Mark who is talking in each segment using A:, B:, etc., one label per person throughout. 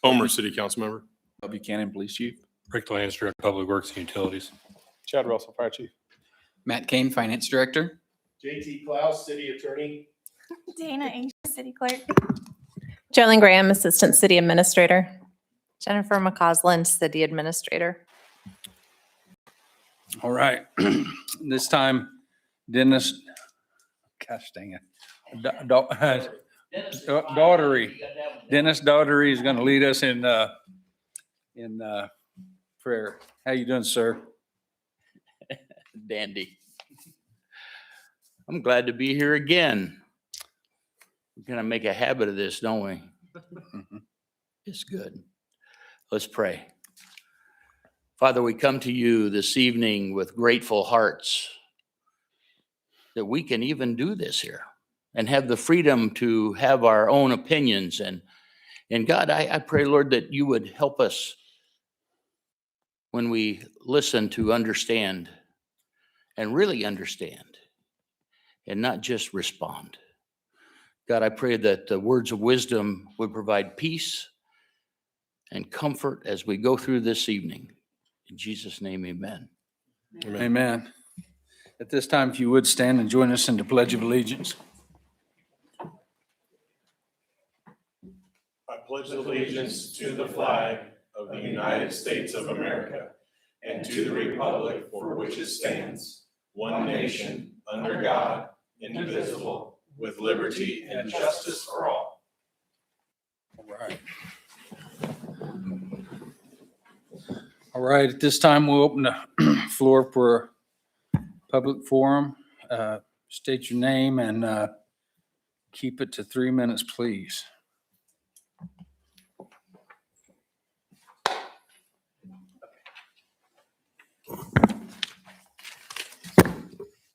A: Homer, City Council Member.
B: Bill Buchanan, Police Chief.
C: Rick Lance, Director of Public Works and Utilities.
A: Chad Russell, Fire Chief.
D: Matt Kane, Finance Director.
E: JT Klaus, City Attorney.
F: Dana Angel, City Clerk. Jolyn Graham, Assistant City Administrator.
G: Jennifer McCausland, City Administrator.
B: All right. This time, Dennis, gosh dang it. Daughtery. Dennis Daughtery is going to lead us in prayer. How you doing, sir?
H: Dandy. I'm glad to be here again. We're going to make a habit of this, don't we? It's good. Let's pray. Father, we come to you this evening with grateful hearts that we can even do this here and have the freedom to have our own opinions. And God, I pray, Lord, that you would help us when we listen to understand and really understand and not just respond. God, I pray that the words of wisdom would provide peace and comfort as we go through this evening. In Jesus' name, amen.
B: Amen. At this time, if you would stand and join us in the Pledge of Allegiance.
E: I pledge allegiance to the flag of the United States of America and to the republic for which it stands, one nation, under God, indivisible, with liberty and justice for all.
B: All right. All right, at this time, we'll open the floor for public forum. State your name and keep it to 3 minutes, please.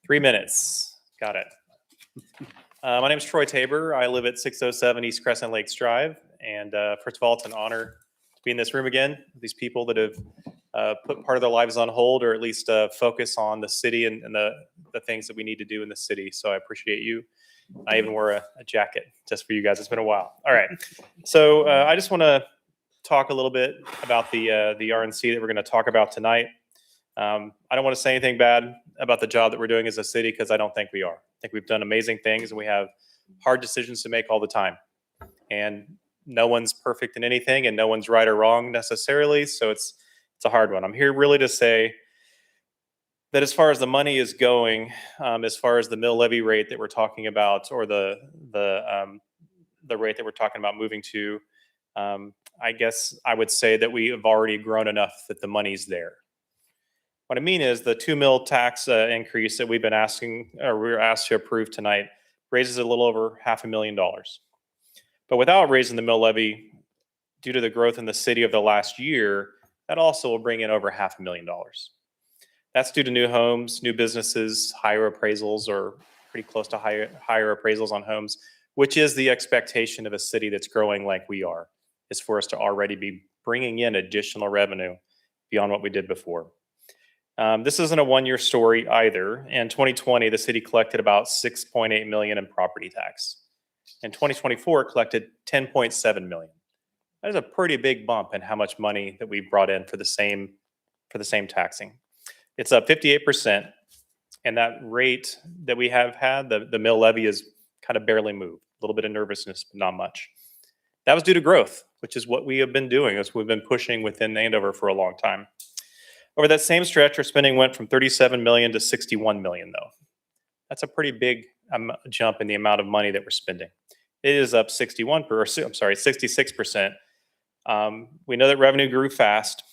I: Three minutes. Got it. My name is Troy Tabor. I live at 607 East Crescent Lakes Drive. And first of all, it's an honor to be in this room again. These people that have put part of their lives on hold, or at least focus on the city and the things that we need to do in the city. So I appreciate you. I even wore a jacket just for you guys. It's been a while. All right. So I just want to talk a little bit about the RNC that we're going to talk about tonight. I don't want to say anything bad about the job that we're doing as a city, because I don't think we are. I think we've done amazing things, and we have hard decisions to make all the time. And no one's perfect in anything, and no one's right or wrong necessarily. So it's a hard one. I'm here really to say that as far as the money is going, as far as the mill levy rate that we're talking about, or the rate that we're talking about moving to, I guess I would say that we have already grown enough that the money's there. What I mean is the 2 mil tax increase that we've been asking, or we were asked to approve tonight, raises a little over $500,000. But without raising the mill levy, due to the growth in the city of the last year, that also will bring in over $500,000. That's due to new homes, new businesses, higher appraisals, or pretty close to higher appraisals on homes, which is the expectation of a city that's growing like we are, is for us to already be bringing in additional revenue beyond what we did before. This isn't a one-year story either. In 2020, the city collected about $6.8 million in property tax. In 2024, it collected $10.7 million. That is a pretty big bump in how much money that we brought in for the same taxing. It's up 58%, and that rate that we have had, the mill levy, is kind of barely moved. A little bit of nervousness, but not much. That was due to growth, which is what we have been doing, as we've been pushing within Andover for a long time. Over that same stretch, our spending went from $37 million to $61 million, though. That's a pretty big jump in the amount of money that we're spending. It is up 66%. We know that revenue grew fast,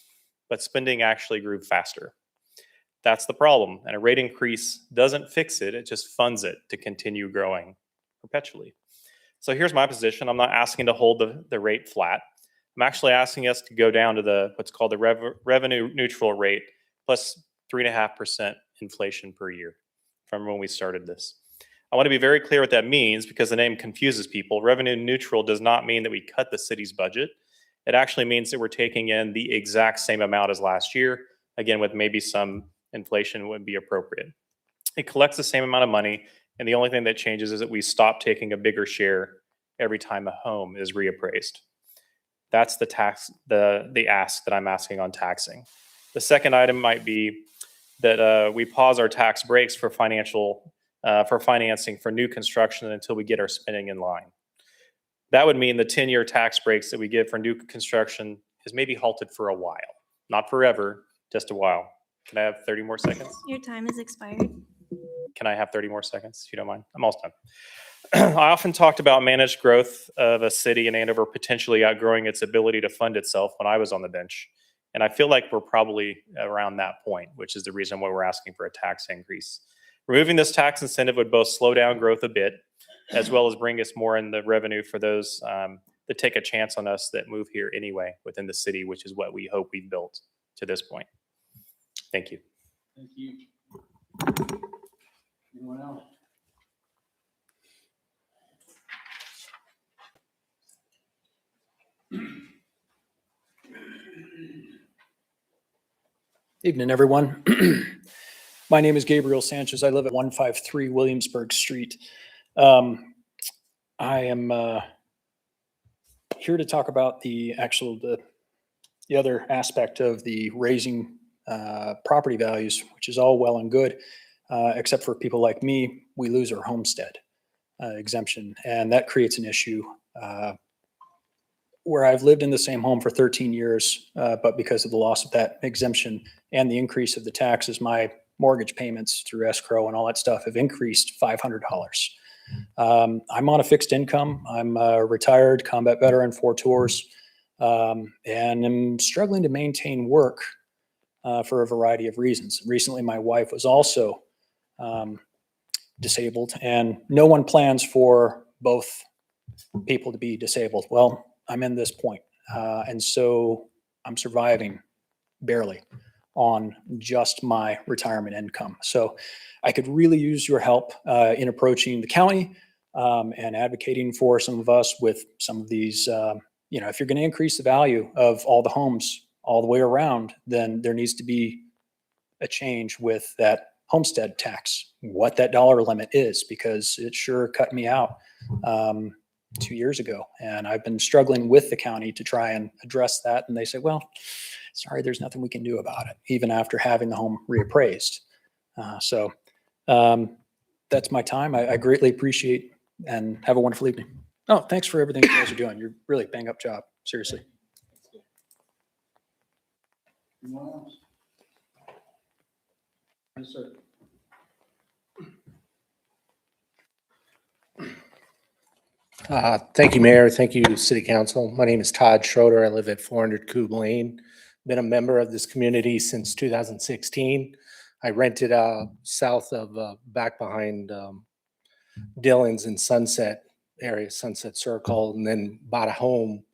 I: but spending actually grew faster. That's the problem. And a rate increase doesn't fix it. It just funds it to continue growing perpetually. So here's my position. I'm not asking to hold the rate flat. I'm actually asking us to go down to what's called the revenue neutral rate plus 3.5% inflation per year from when we started this. I want to be very clear what that means, because the name confuses people. Revenue neutral does not mean that we cut the city's budget. It actually means that we're taking in the exact same amount as last year, again, with maybe some inflation would be appropriate. It collects the same amount of money, and the only thing that changes is that we stop taking a bigger share every time a home is reappraised. That's the the ask that I'm asking on taxing. The second item might be that we pause our tax breaks for financing for new construction until we get our spending in line. That would mean the 10-year tax breaks that we give for new construction is maybe halted for a while. Not forever, just a while. Can I have 30 more seconds?
F: Your time has expired.
I: Can I have 30 more seconds, if you don't mind? I'm almost done. I often talked about managed growth of a city in Andover potentially outgrowing its ability to fund itself when I was on the bench. And I feel like we're probably around that point, which is the reason why we're asking for a tax increase. Removing this tax incentive would both slow down growth a bit, as well as bring us more in the revenue for those that take a chance on us that move here anyway within the city, which is what we hope we've built to this point. Thank you.
B: Thank you. Anyone else?
J: Evening, everyone. My name is Gabriel Sanchez. I live at 153 Williamsburg Street. I am here to talk about the other aspect of the raising property values, which is all well and good, except for people like me. We lose our homestead exemption, and that creates an issue where I've lived in the same home for 13 years, but because of the loss of that exemption and the increase of the taxes, my mortgage payments through escrow and all that stuff have increased $500. I'm on a fixed income. I'm a retired combat veteran, 4 tours, and I'm struggling to maintain work for a variety of reasons. Recently, my wife was also disabled, and no one plans for both people to be disabled. Well, I'm in this point. And so I'm surviving barely on just my retirement income. So I could really use your help in approaching the county and advocating for some of us with some of these, if you're going to increase the value of all the homes all the way around, then there needs to be a change with that homestead tax, what that dollar limit is, because it sure cut me out 2 years ago. And I've been struggling with the county to try and address that. And they say, well, sorry, there's nothing we can do about it, even after having the home reappraised. So that's my time. I greatly appreciate and have a wonderful evening. Oh, thanks for everything you guys are doing. You're really bang up job. Seriously.
B: Anyone else? Yes, sir.
K: Thank you, Mayor. Thank you, City Council. My name is Todd Schroeder. I live at 400 Coob Lane. Been a member of this community since 2016. I rented south of, back behind Dillon's in Sunset area, Sunset Circle, and then bought a home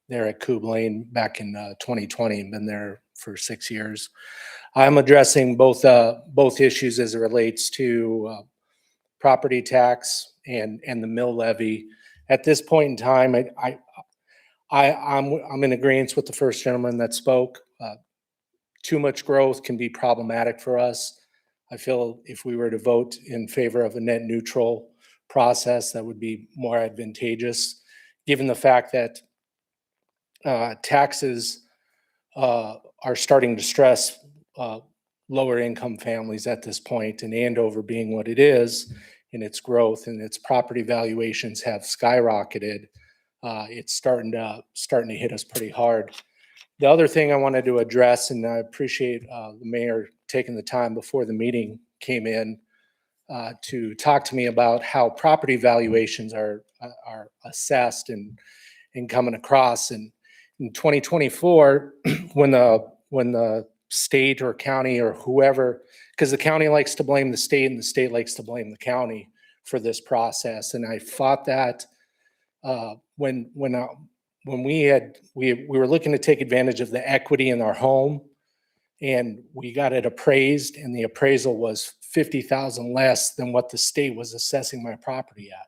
K: there at Coob Lane back in 2020 and been there for 6 years. I'm addressing both issues as it relates to property tax and the mill levy. At this point in time, I'm in agreement with the first gentleman that spoke. Too much growth can be problematic for us. I feel if we were to vote in favor of a net neutral process, that would be more advantageous, given the fact that taxes are starting to stress lower income families at this point, and Andover being what it is in its growth and its property valuations have skyrocketed. It's starting to hit us pretty hard. The other thing I wanted to address, and I appreciate the mayor taking the time before the meeting came in to talk to me about how property valuations are assessed and coming across. And in 2024, when the state or county or whoever, because the county likes to blame the state and the state likes to blame the county for this process. And I fought that when we were looking to take advantage of the equity in our home, and we got it appraised, and the appraisal was $50,000 less than what the state was assessing my property at.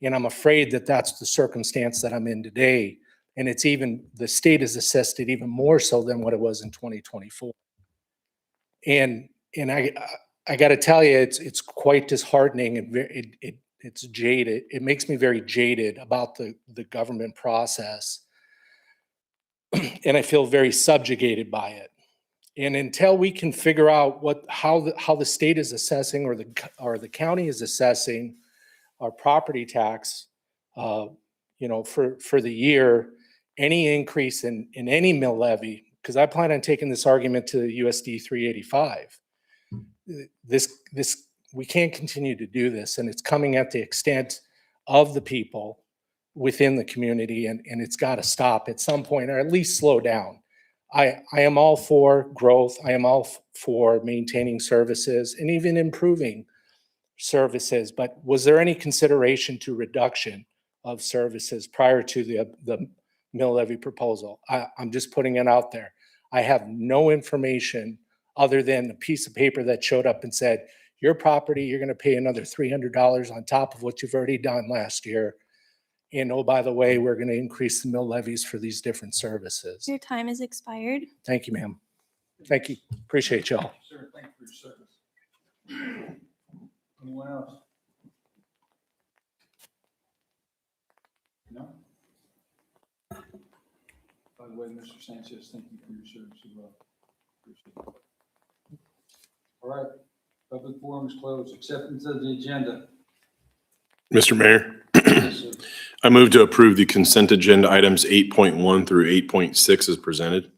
K: And I'm afraid that that's the circumstance that I'm in today. And it's even, the state has assessed it even more so than what it was in 2024. And I got to tell you, it's quite disheartening, and it's jaded. It makes me very jaded about the government process. and I feel very subjugated by it. And until we can figure out how the state is assessing or the county is assessing our property tax, for the year, any increase in any mill levy, because I plan on taking this argument to USD 385. We can't continue to do this, and it's coming at the extent of the people within the community, and it's got to stop at some point, or at least slow down. I am all for growth. I am all for maintaining services and even improving services, but was there any consideration to reduction of services prior to the mill levy proposal? I'm just putting it out there. I have no information other than the piece of paper that showed up and said, your property, you're going to pay another $300 on top of what you've already done last year. And oh, by the way, we're going to increase the mill levies for these different services.
F: Your time is expired.
K: Thank you, ma'am. Thank you. Appreciate y'all.
B: Sir, thank you for your service. Anyone else? No? By the way, Mr. Sanchez, thank you for your service as well. Appreciate it. All right, public forum is closed. Acceptance of the agenda.
A: Mr. Mayor,
B: Yes, sir.
A: I move to approve the consent agenda items 8.1 through 8.6 as presented.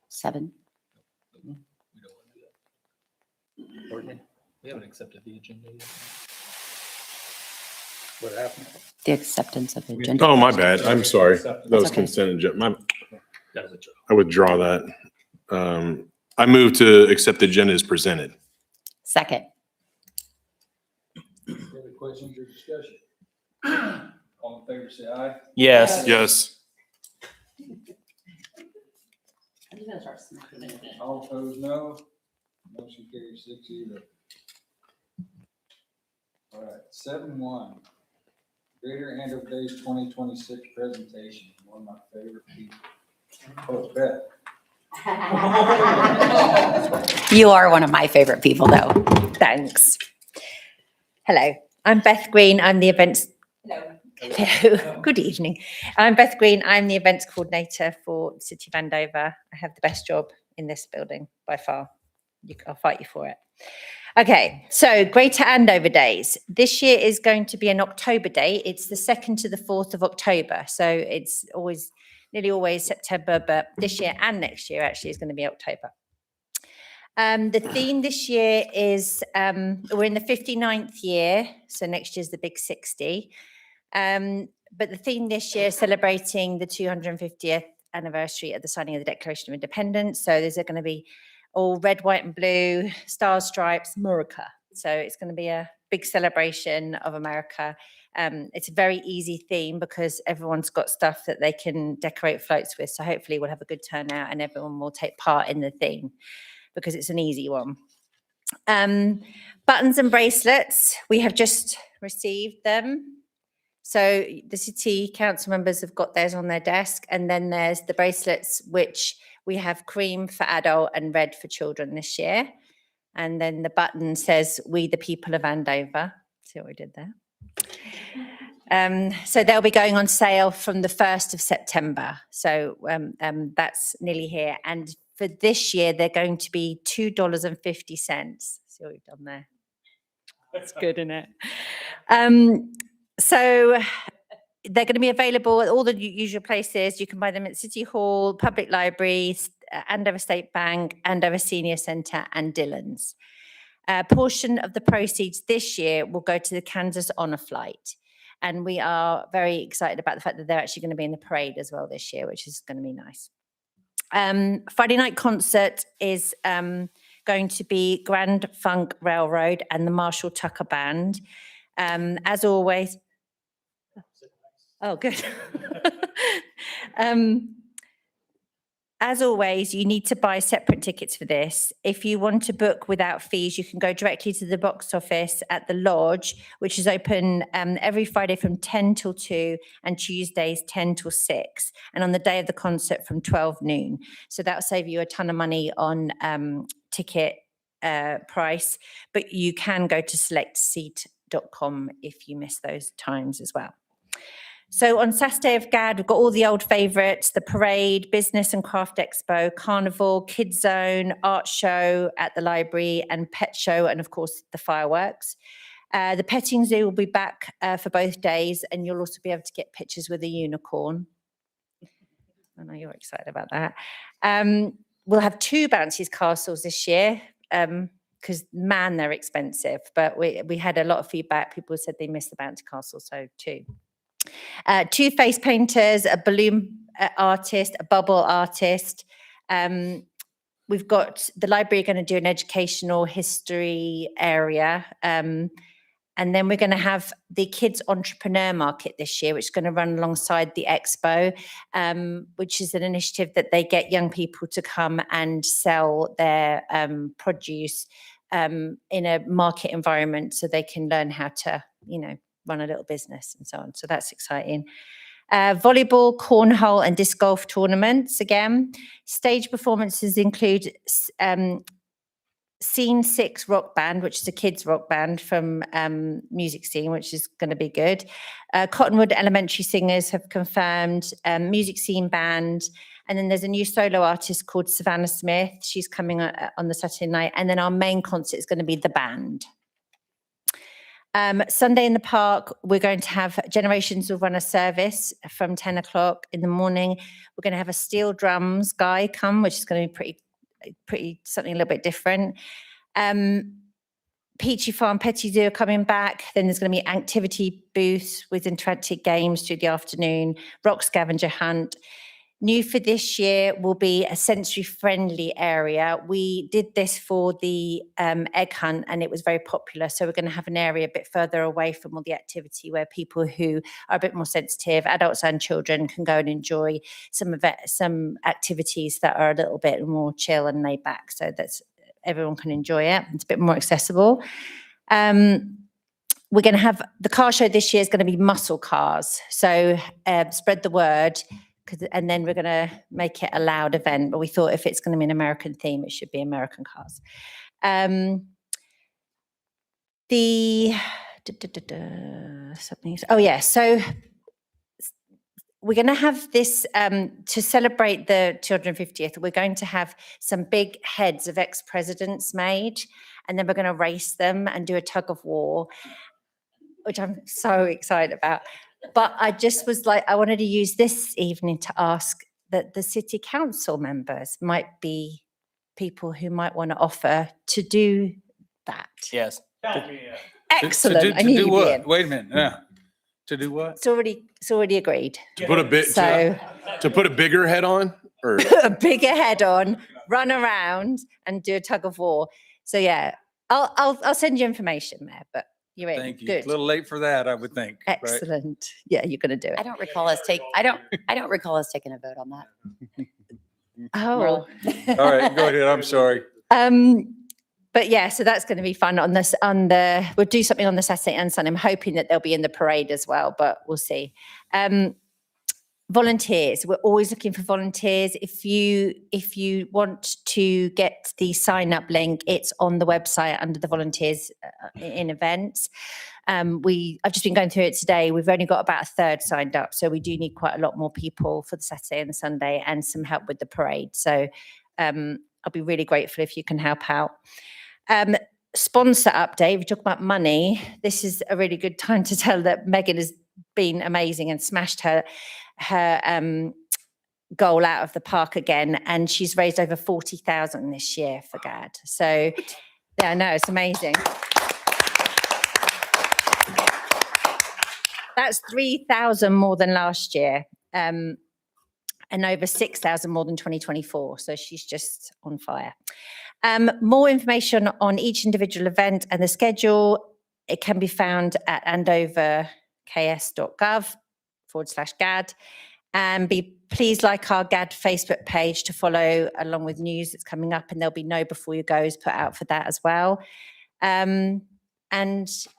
G: 7.
D: We haven't accepted the agenda yet.
B: What happened?
G: The acceptance of the agenda.
A: Oh, my bad. I'm sorry. That was consent agenda. I withdraw that. I move to accept the agenda as presented.
G: Second.
B: Further questions or discussion? All in favor, say aye.
H: Yes.
A: Yes.
B: All opposed, no. Motion carries 6-0. All right, 7-1. Greater Andover Days 2026 presentation. One of my favorite people. Oh, Beth.
L: You are one of my favorite people, though. Thanks. Hello, I'm Beth Green. I'm the events. Hello. Good evening. I'm Beth Green. I'm the events coordinator for the City of Andover. I have the best job in this building by far. I'll fight you for it. Okay, so Greater Andover Days. This year is going to be an October day. It's the 2nd to the 4th of October. So it's nearly always September, but this year and next year actually is going to be October. The theme this year is, we're in the 59th year, so next year's the big 60. But the theme this year is celebrating the 250th anniversary of the signing of the Declaration of Independence. So there's going to be all red, white and blue, stars, stripes, America. So it's going to be a big celebration of America. It's a very easy theme because everyone's got stuff that they can decorate floats with. So hopefully we'll have a good turnout and everyone will take part in the theme because it's an easy one. Buttons and bracelets, we have just received them. So the city council members have got theirs on their desk, and then there's the bracelets, which we have cream for adult and red for children this year. And then the button says, "We the people of Andover." See what we did there? So they'll be going on sale from the 1st of September. So that's nearly here. And for this year, they're going to be $2.50. See what we've done there? That's good, isn't it? So they're going to be available at all the usual places. You can buy them at City Hall, Public Library, Andover State Bank, Andover Senior Centre and Dillon's. A portion of the proceeds this year will go to the Kansas Honor Flight. And we are very excited about the fact that they're actually going to be in the parade as well this year, which is going to be nice. Friday night concert is going to be Grand Funk Railroad and the Marshall Tucker Band. As always, oh, good. As always, you need to buy separate tickets for this. If you want to book without fees, you can go directly to the box office at the Lodge, which is open every Friday from 10 till 2 and Tuesdays 10 till 6. And on the day of the concert from 12 noon. So that'll save you a ton of money on ticket price, but you can go to selectseat.com if you miss those times as well. So on Saturday of GAD, we've got all the old favourites, the parade, business and craft expo, carnival, kids zone, art show at the library and pet show, and of course the fireworks. The petting zoo will be back for both days, and you'll also be able to get pictures with a unicorn. I know you're excited about that. We'll have 2 Bouncy's castles this year, because man, they're expensive. But we had a lot of feedback. People said they missed the Bouncy Castle, so 2. 2 face painters, a balloon artist, a bubble artist. We've got the library going to do an educational history area. And then we're going to have the Kids Entrepreneur Market this year, which is going to run alongside the Expo, which is an initiative that they get young people to come and sell their produce in a market environment so they can learn how to, run a little business and so on. So that's exciting. Volleyball, cornhole and disc golf tournaments again. Stage performances include Scene 6 rock band, which is a kids rock band from Music Scene, which is going to be good. Cottonwood Elementary Singers have confirmed, Music Scene band. And then there's a new solo artist called Savannah Smith. She's coming on the Saturday night. And then our main concert is going to be the band. Sunday in the park, we're going to have Generations will run a service from 10 o'clock in the morning. We're going to have a steel drums guy come, which is going to be pretty something a little bit different. Peachy Farm Petty Zoo are coming back. Then there's going to be activity booths with interactive games through the afternoon, rock scavenger hunt. New for this year will be a sensory-friendly area. We did this for the egg hunt, and it was very popular. So we're going to have an area a bit further away from all the activity where people who are a bit more sensitive, adults and children, can go and enjoy some activities that are a little bit more chill and laid back, so that everyone can enjoy it. It's a bit more accessible. We're going to have the car show this year is going to be muscle cars. So spread the word. And then we're going to make it a loud event. But we thought if it's going to be an American theme, it should be American cars. So we're going to have this, to celebrate the 250th, we're going to have some big heads of ex-presidents made. And then we're going to race them and do a tug of war, which I'm so excited about. But I just was like, I wanted to use this evening to ask that the city council members might be people who might want to offer to do that.
H: Yes.
L: Excellent.
B: To
L: I knew
B: do
L: you'd be
B: what?
L: in.
B: Wait a minute. Yeah. To do what?
L: It's already agreed.
A: To put a bit,
L: So
A: to put a bigger head on, or
L: a bigger head on, run around and do a tug of war. So yeah, I'll send you information there, but you're in.
B: Thank you.
L: Good.
B: A little late for that, I would think. right?
L: Excellent. Yeah, you're going to do it.
G: I don't recall us taking a vote on that.
L: Oh.
B: All right, go ahead. I'm sorry.
L: But yeah, so that's going to be fun we'll do something on the Saturday and Sunday. I'm hoping that they'll be in the parade as well, but we'll see. Volunteers, we're always looking for volunteers. If you want to get the sign up link, it's on the website under the volunteers in events. I've just been going through it today. We've only got about a third signed up, so we do need quite a lot more people for the Saturday and the Sunday, and some help with the parade. So I'll be really grateful if you can help out. Sponsor update. We talk about money. This is a really good time to tell that Megan has been amazing and smashed her goal out of the park again, and she's raised over 40,000 this year for GAD. So yeah, I know, it's amazing. That's 3,000 more than last year, and over 6,000 more than 2024. So she's just on fire. More information on each individual event and the schedule, it can be found at andoverks.gov/GAD. And please like our GAD Facebook page to follow along with news that's coming up, and there'll be Know Before You Goes put out for that as well. And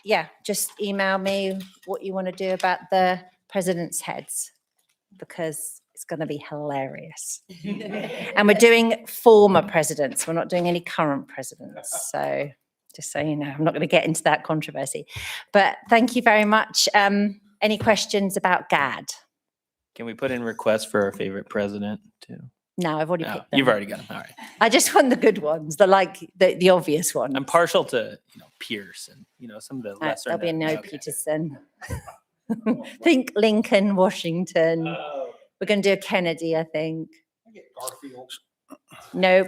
L: yeah, just email me what you want to do about the president's heads, because it's going to be hilarious. And we're doing former presidents. We're not doing any current presidents. So just so you know, I'm not going to get into that controversy. But thank you very much. Any questions about GAD?
M: Can we put in requests for our favorite president too?
L: No, I've already
M: No,
L: picked them.
M: you've already got them. All right.
L: I just want the good ones, the obvious ones.
M: I'm partial to, Pierce and, some of the lesser.
L: There'll be a
M: known-
L: no
M: okay.
L: Peterson. Think Lincoln, Washington. We're going to do a Kennedy, I think. Nope.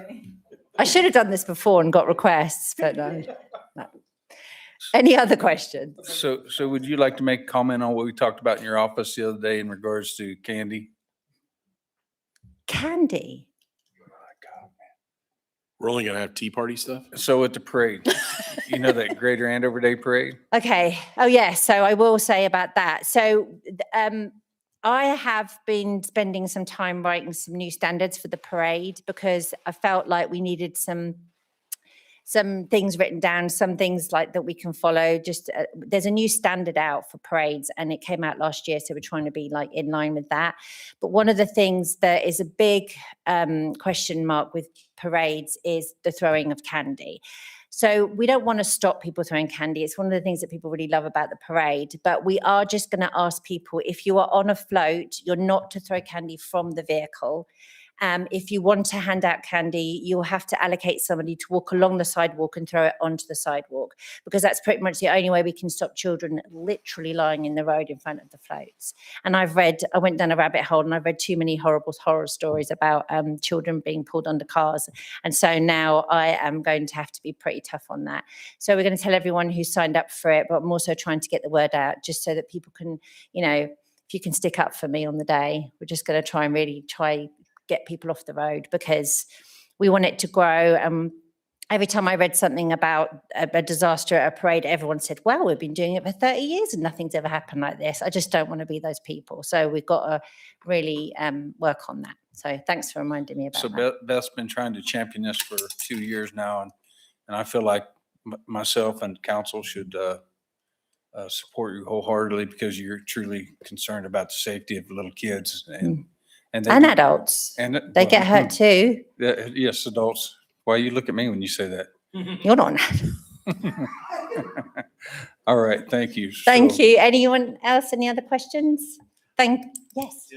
L: I should have done this before and got requests, but no. Any other questions?
B: So would you like to make a comment on what we talked about in your office the other day in regards to candy?
L: Candy.
A: We're only gonna have tea party stuff?
B: So at the parade, that Greater Andover Day Parade?
L: Okay. Oh, yeah. So I will say about that. So I have been spending some time writing some new standards for the parade because I felt like we needed some things written down, some things like that we can follow. Just there's a new standard out for parades and it came out last year. So we're trying to be like in line with that. But one of the things that is a big question mark with parades is the throwing of candy. So we don't want to stop people throwing candy. It's one of the things that people really love about the parade, but we are just going to ask people, if you are on a float, you're not to throw candy from the vehicle. If you want to hand out candy, you'll have to allocate somebody to walk along the sidewalk and throw it onto the sidewalk, because that's pretty much the only way we can stop children literally lying in the road in front of the floats. And I went down a rabbit hole and I've read too many horrible horror stories about children being pulled under cars. And so now I am going to have to be pretty tough on that. So we're going to tell everyone who signed up for it, but I'm also trying to get the word out just so that people can, if you can stick up for me on the day, we're just going to try and really get people off the road because we want it to grow. Every time I read something about a disaster at a parade, everyone said, well, we've been doing it for 30 years and nothing's ever happened like this. I just don't want to be those people. So we've got to really work on that. So thanks for reminding me about
B: So
L: that.
B: Beth's been trying to champion this for 2 years now, and I feel like myself and council should support you wholeheartedly because you're truly concerned about the safety of little kids and
L: adults.
B: And
L: They get hurt too.
B: Yes, adults. Why you look at me when you say that?
L: You're not an adult.
B: All right, thank you.
L: Thank
B: So-
L: you. Anyone else? Any other questions? Yes.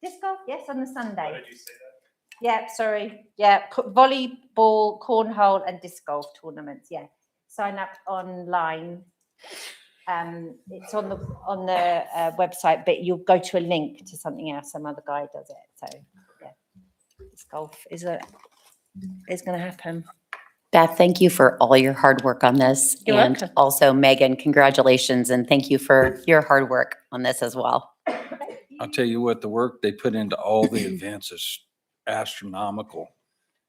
L: Disc golf? Yes, on the Sunday.
I: Did you say that?
L: Yeah, sorry. Yeah, volleyball, cornhole and disc golf tournaments. Yeah. Sign up online. It's on the website, but you'll go to a link to something else. Some other guy does it. So yeah, disc golf is going to happen.
G: Beth, thank you for all your hard work on this.
L: You're
G: and
L: welcome.
G: also Megan, congratulations and thank you for your hard work on this as well.
B: I'll tell you what, the work they put into all the events is astronomical.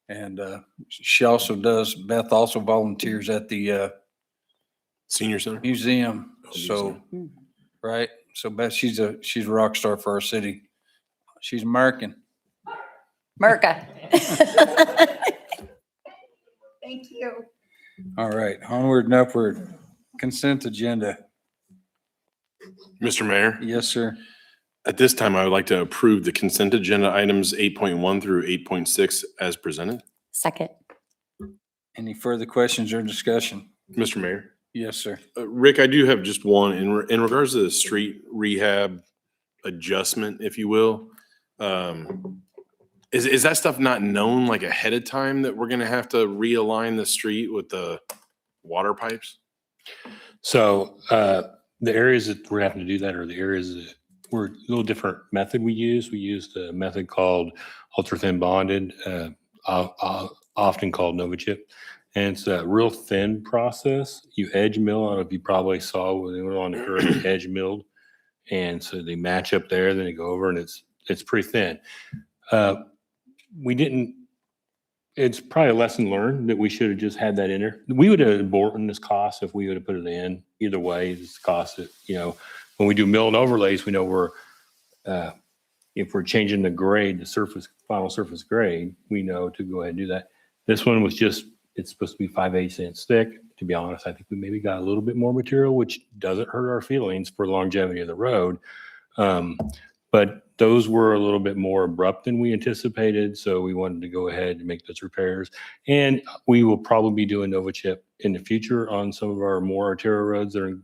B: And Beth also volunteers at the
A: Senior Center?
B: museum.
A: Oh,
B: So,
A: museum.
B: right. So Beth, she's a rock star for our city. She's American.
G: Merca.
L: Thank you.
B: All right, onward and upward. Consent agenda.
A: Mr. Mayor,
B: Yes, sir.
A: at this time, I would like to approve the consent agenda items 8.1 through 8.6 as presented.
G: Second.
B: Any further questions or discussion?
A: Mr. Mayor.
B: Yes, sir.
A: Rick, I do have just one in regards to the street rehab adjustment, if you will. Is that stuff not known like ahead of time that we're gonna have to realign the street with the water pipes?
C: So the areas that we're having to do that are the areas that we're a little different method we use. We used a method called ultra thin bonded, often called Nova Chip. And it's a real thin process. You edge mill. I don't know if you probably saw when they went on the curve, edge milled. And so they match up there, then they go over and it's pretty thin. It's probably a lesson learned that we should have just had that in there. We would have borne this cost if we would have put it in. Either way, it's the cost that, when we do mill and overlays, we know if we're changing the grade, the final surface grade, we know to go ahead and do that. This one was it's supposed to be 5/8 inch thick. To be honest, I think we maybe got a little bit more material, which doesn't hurt our feelings for longevity of the road. But those were a little bit more abrupt than we anticipated. So we wanted to go ahead and make those repairs. And we will probably be doing Nova Chip in the future on some of our more arterial roads that are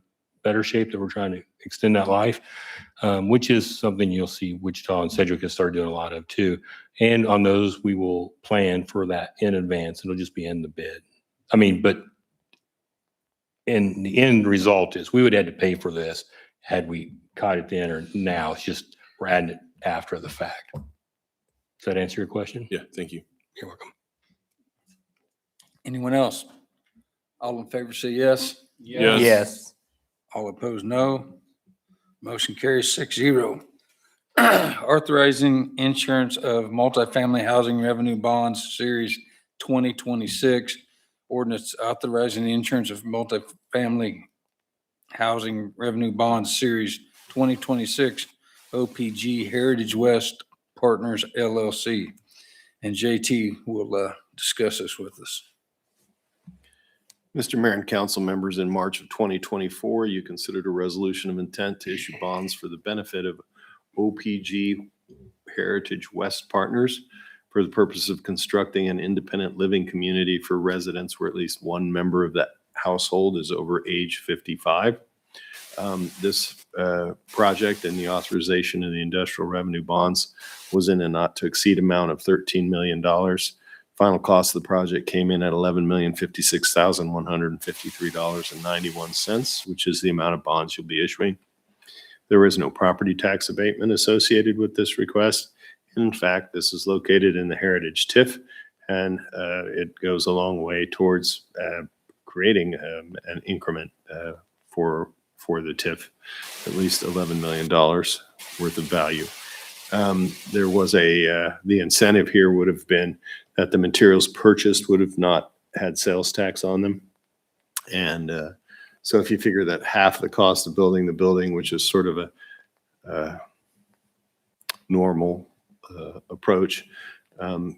C: better shape, that we're trying to extend that life, which is something you'll see Wichita and Sedgwick has started doing a lot of too. And on those, we will plan for that in advance. It'll just be in the bid. I mean, but and the end result is we would have had to pay for this had we caught it then or now. It's just we're adding it after the fact. Does that answer your question?
A: Yeah, thank you.
C: You're welcome.
B: Anyone else? All in favor say yes.
A: Yes.
M: Yes.
B: All opposed, no. Motion carries 6-0. Authorizing insurance of multifamily housing revenue bonds, Series 2026. Ordinance authorizing the insurance of multifamily housing revenue bonds, Series 2026, OPG Heritage West Partners LLC. And JT will discuss this with us.
N: Mr. Mayor and council members, in March of 2024, you considered a resolution of intent to issue bonds for the benefit of OPG Heritage West Partners for the purpose of constructing an independent living community for residents where at least one member of that household is over age 55. This project and the authorization of the industrial revenue bonds was in a not to exceed amount of $13 million. Final cost of the project came in at $11,056,153.91, which is the amount of bonds you'll be issuing. There is no property tax abatement associated with this request. In fact, this is located in the Heritage TIF, and it goes a long way towards creating an increment for the TIF, at least $11 million worth of value. There was the incentive here would have been that the materials purchased would have not had sales tax on them. And so if you figure that half the cost of building the building, which is sort of a normal approach,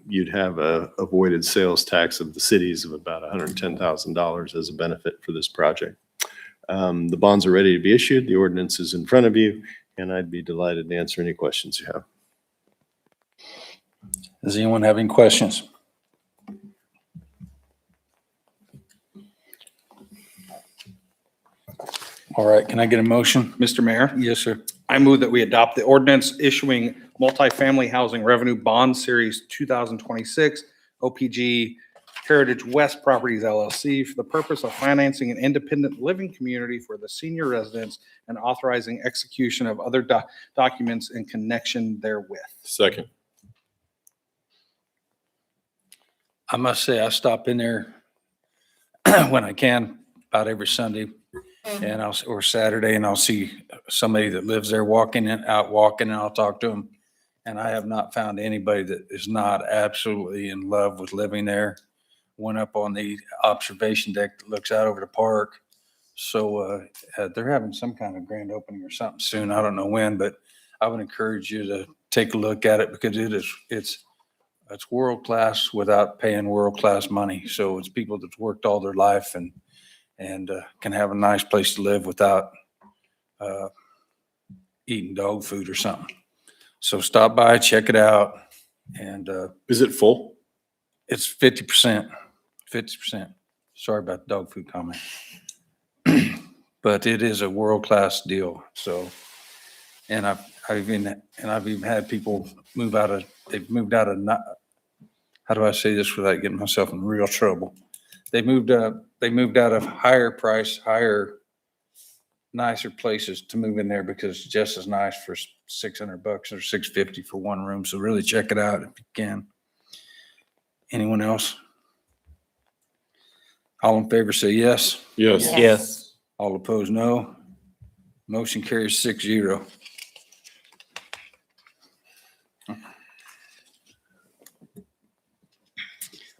N: you'd have a avoided sales tax of the cities of about $110,000 as a benefit for this project. The bonds are ready to be issued. The ordinance is in front of you, and I'd be delighted to answer any questions you have.
B: Does anyone have any questions? All right, can I get a motion?
O: Mr. Mayor,
B: Yes, sir.
O: I move that we adopt the ordinance issuing multifamily housing revenue bond series 2026 OPG Heritage West Properties LLC for the purpose of financing an independent living community for the senior residents and authorizing execution of other documents in connection therewith.
A: Second.
B: I must say, I stop in there when I can, about every Sunday and or Saturday, and I'll see somebody that lives there walking, and I'll talk to them. And I have not found anybody that is not absolutely in love with living there. Went up on the observation deck that looks out over the park. So they're having some kind of grand opening or something soon. I don't know when, but I would encourage you to take a look at it because it's world class without paying world class money. So it's people that's worked all their life and can have a nice place to live without eating dog food or something. So stop by, check it out, and
A: Is it full?
B: it's 50%. 50%. Sorry about the dog food comment. But it is a world class deal. So, and I've even had people move out of, they've moved out of, not, how do I say this without getting myself in real trouble? They moved out of higher price, nicer places to move in there because it's just as nice for $600 or $650 for one room. So really check it out if you can. Anyone else? All in favor say yes.
A: Yes.
M: Yes.
B: All opposed, no. Motion carries 6-0.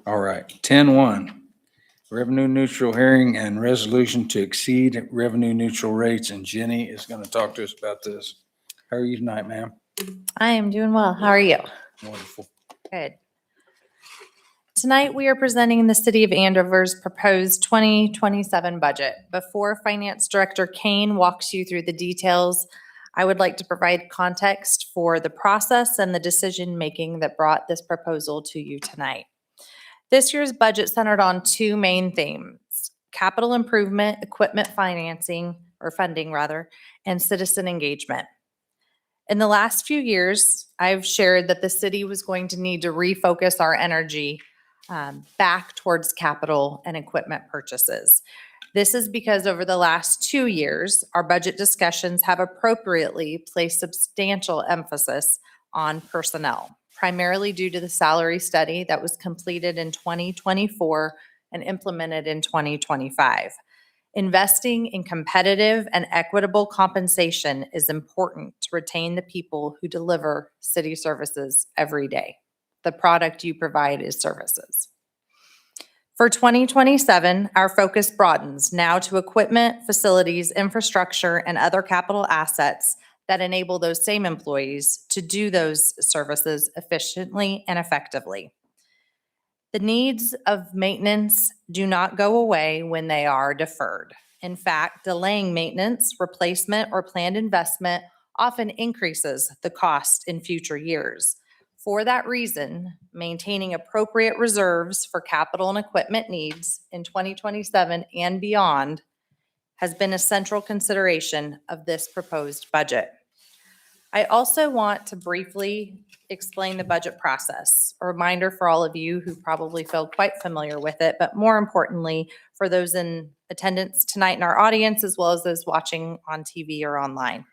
B: All right, 10-1. Revenue neutral hearing and resolution to exceed revenue neutral rates. And Jenny is going to talk to us about this. How are you tonight, ma'am?
F: I am doing well. How are you?
B: Wonderful.
F: Good. Tonight, we are presenting the City of Andover's proposed 2027 budget. Before Finance Director Kane walks you through the details, I would like to provide context for the process and the decision-making that brought this proposal to you tonight. This year's budget centered on two main themes: capital improvement, equipment financing, or funding rather, and citizen engagement. In the last few years, I've shared that the city was going to need to refocus our energy back towards capital and equipment purchases. This is because over the last 2 years, our budget discussions have appropriately placed substantial emphasis on personnel, primarily due to the salary study that was completed in 2024 and implemented in 2025. Investing in competitive and equitable compensation is important to retain the people who deliver city services every day. The product you provide is services. For 2027, our focus broadens now to equipment, facilities, infrastructure, and other capital assets that enable those same employees to do those services efficiently and effectively. The needs of maintenance do not go away when they are deferred. In fact, delaying maintenance, replacement, or planned investment often increases the cost in future years. For that reason, maintaining appropriate reserves for capital and equipment needs in 2027 and beyond has been a central consideration of this proposed budget. I also want to briefly explain the budget process, a reminder for all of you who probably feel quite familiar with it, but more importantly, for those in attendance tonight in our audience, as well as those watching on TV or online.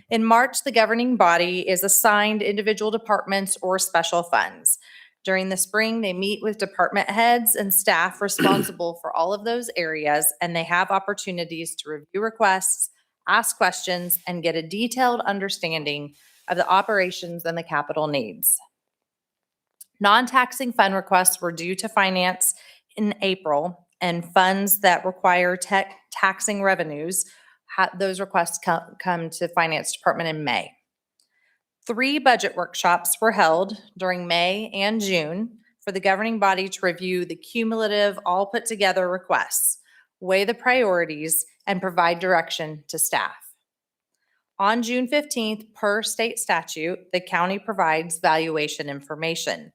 F: In March, the governing body is assigned individual departments or special funds. During the spring, they meet with department heads and staff responsible for all of those areas, and they have opportunities to review requests, ask questions, and get a detailed understanding of the operations and the capital needs. Non-taxing fund requests were due to finance in April, and funds that require taxing revenues, those requests come to Finance Department in May. 3 budget workshops were held during May and June for the governing body to review the cumulative, all put together requests, weigh the priorities, and provide direction to staff. On June 15th, per state statute, the county provides valuation information.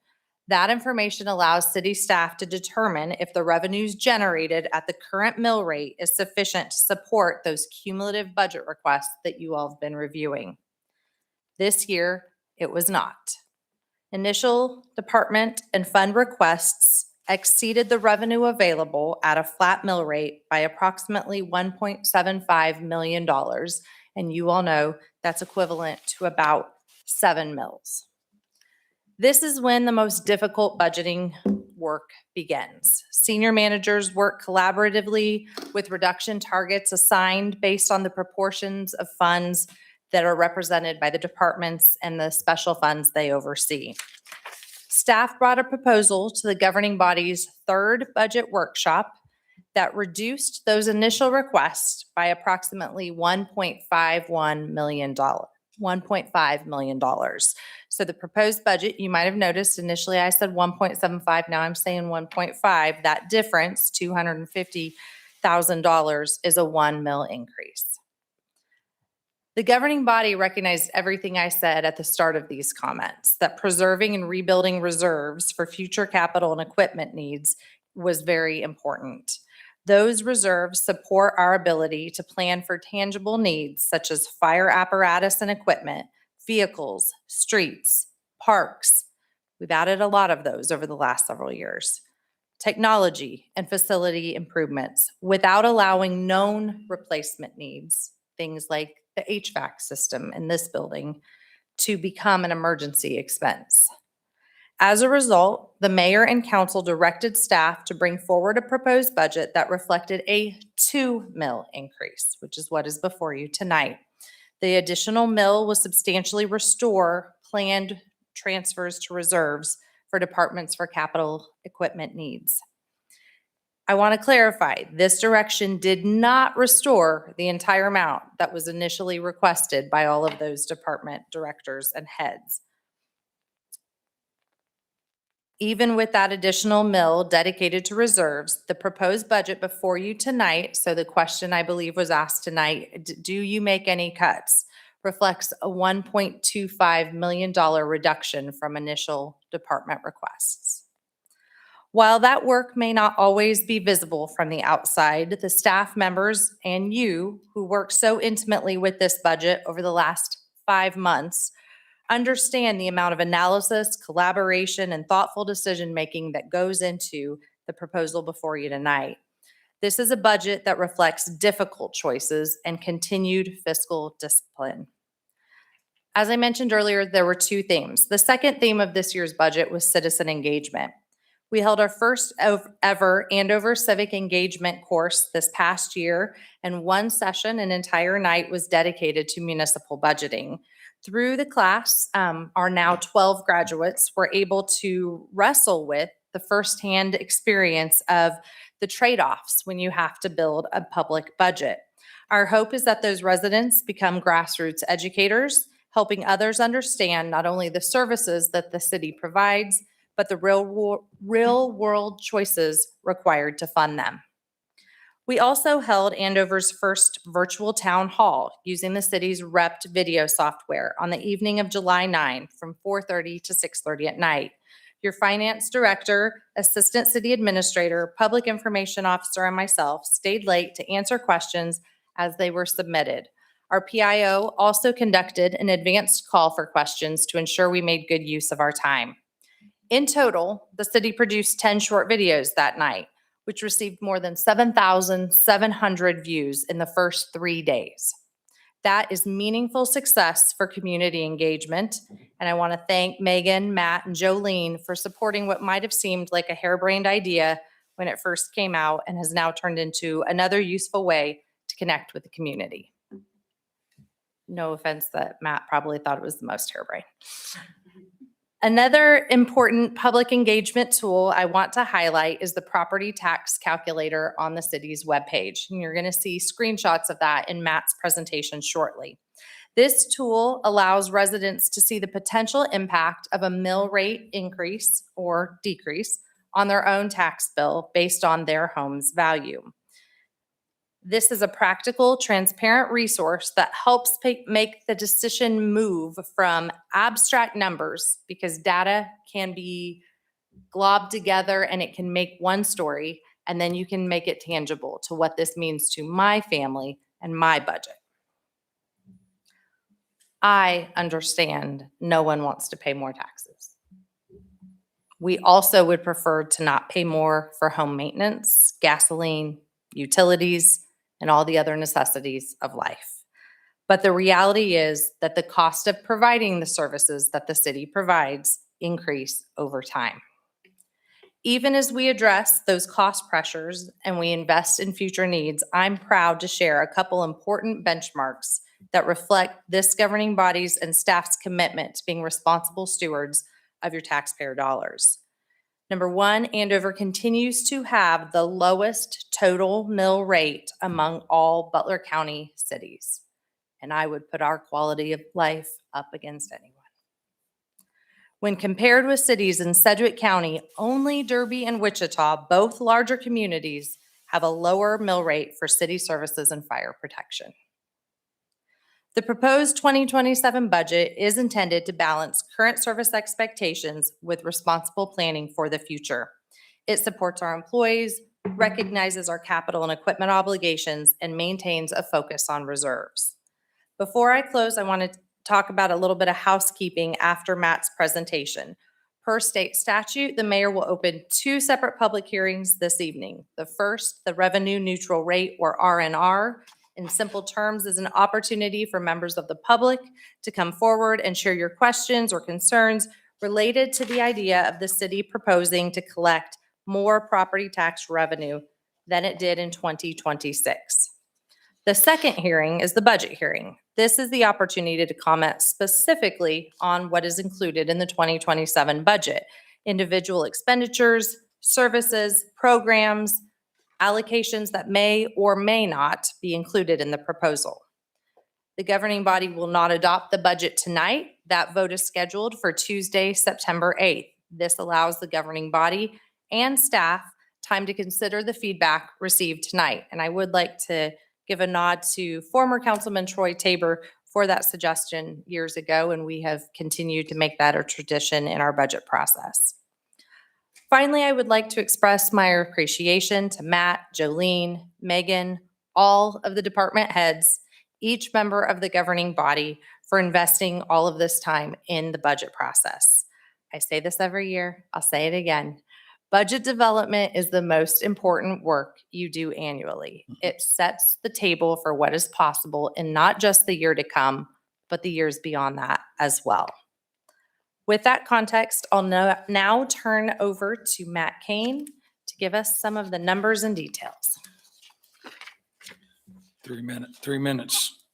F: That information allows city staff to determine if the revenues generated at the current mill rate is sufficient to support those cumulative budget requests that you all have been reviewing. This year, it was not. Initial department and fund requests exceeded the revenue available at a flat mill rate by approximately $1.75 million. And you all know that's equivalent to about 7 mills. This is when the most difficult budgeting work begins. Senior managers work collaboratively with reduction targets assigned based on the proportions of funds that are represented by the departments and the special funds they oversee. Staff brought a proposal to the governing body's 3rd budget workshop that reduced those initial requests by approximately $1.5 million. So the proposed budget, you might have noticed initially I said 1.75, now I'm saying 1.5. That difference, $250,000, is a 1 mil increase. The governing body recognized everything I said at the start of these comments, that preserving and rebuilding reserves for future capital and equipment needs was very important. Those reserves support our ability to plan for tangible needs such as fire apparatus and equipment, vehicles, streets, parks. We've added a lot of those over the last several years. Technology and facility improvements without allowing known replacement needs, things like the HVAC system in this building, to become an emergency expense. As a result, the mayor and council directed staff to bring forward a proposed budget that reflected a 2 mil increase, which is what is before you tonight. The additional mill will substantially restore planned transfers to reserves for departments for capital equipment needs. I want to clarify, this direction did not restore the entire amount that was initially requested by all of those department directors and heads. Even with that additional mill dedicated to reserves, the proposed budget before you tonight, so the question I believe was asked tonight, do you make any cuts, reflects a $1.25 million reduction from initial department requests. While that work may not always be visible from the outside, the staff members and you who work so intimately with this budget over the last 5 months understand the amount of analysis, collaboration, and thoughtful decision-making that goes into the proposal before you tonight. This is a budget that reflects difficult choices and continued fiscal discipline. As I mentioned earlier, there were 2 themes. The second theme of this year's budget was citizen engagement. We held our first ever Andover Civic Engagement course this past year, and one session, an entire night, was dedicated to municipal budgeting. Through the class, our now 12 graduates were able to wrestle with the firsthand experience of the trade-offs when you have to build a public budget. Our hope is that those residents become grassroots educators, helping others understand not only the services that the city provides, but the real world choices required to fund them. We also held Andover's first virtual town hall using the city's Rept video software on the evening of July 9 from 4:30 to 6:30 at night. Your finance director, assistant city administrator, public information officer, and myself stayed late to answer questions as they were submitted. Our PIO also conducted an advanced call for questions to ensure we made good use of our time. In total, the city produced 10 short videos that night, which received more than 7,700 views in the first 3 days. That is meaningful success for community engagement, and I want to thank Megan, Matt, and Jolene for supporting what might have seemed like a harebrained idea when it first came out and has now turned into another useful way to connect with the community. No offense that Matt probably thought it was the most harebrained. Another important public engagement tool I want to highlight is the property tax calculator on the city's webpage. And you're going to see screenshots of that in Matt's presentation shortly. This tool allows residents to see the potential impact of a mill rate increase or decrease on their own tax bill based on their home's value. This is a practical, transparent resource that helps make the decision move from abstract numbers, because data can be globbed together and it can make one story, and then you can make it tangible to what this means to my family and my budget. I understand no one wants to pay more taxes. We also would prefer to not pay more for home maintenance, gasoline, utilities, and all the other necessities of life. But the reality is that the cost of providing the services that the city provides increase over time. Even as we address those cost pressures and we invest in future needs, I'm proud to share a couple important benchmarks that reflect this governing body's and staff's commitment to being responsible stewards of your taxpayer dollars. Number 1, Andover continues to have the lowest total mill rate among all Butler County cities. And I would put our quality of life up against anyone. When compared with cities in Sedgwick County, only Derby and Wichita, both larger communities, have a lower mill rate for city services and fire protection. The proposed 2027 budget is intended to balance current service expectations with responsible planning for the future. It supports our employees, recognizes our capital and equipment obligations, and maintains a focus on reserves. Before I close, I want to talk about a little bit of housekeeping after Matt's presentation. Per state statute, the mayor will open 2 separate public hearings this evening. The first, the revenue neutral rate, or RNR, in simple terms, is an opportunity for members of the public to come forward and share your questions or concerns related to the idea of the city proposing to collect more property tax revenue than it did in 2026. The second hearing is the budget hearing. This is the opportunity to comment specifically on what is included in the 2027 budget: individual expenditures, services, programs, allocations that may or may not be included in the proposal. The governing body will not adopt the budget tonight. That vote is scheduled for Tuesday, September 8th. This allows the governing body and staff time to consider the feedback received tonight. And I would like to give a nod to former Councilman Troy Tabor for that suggestion years ago, and we have continued to make that a tradition in our budget process. Finally, I would like to express my appreciation to Matt, Jolene, Megan, all of the department heads, each member of the governing body for investing all of this time in the budget process. I say this every year, I'll say it again. Budget development is the most important work you do annually. It sets the table for what is possible in not just the year to come, but the years beyond that as well. With that context, I'll now turn over to Matt Kane to give us some of the numbers and details.
B: 3 minutes, 3 minutes.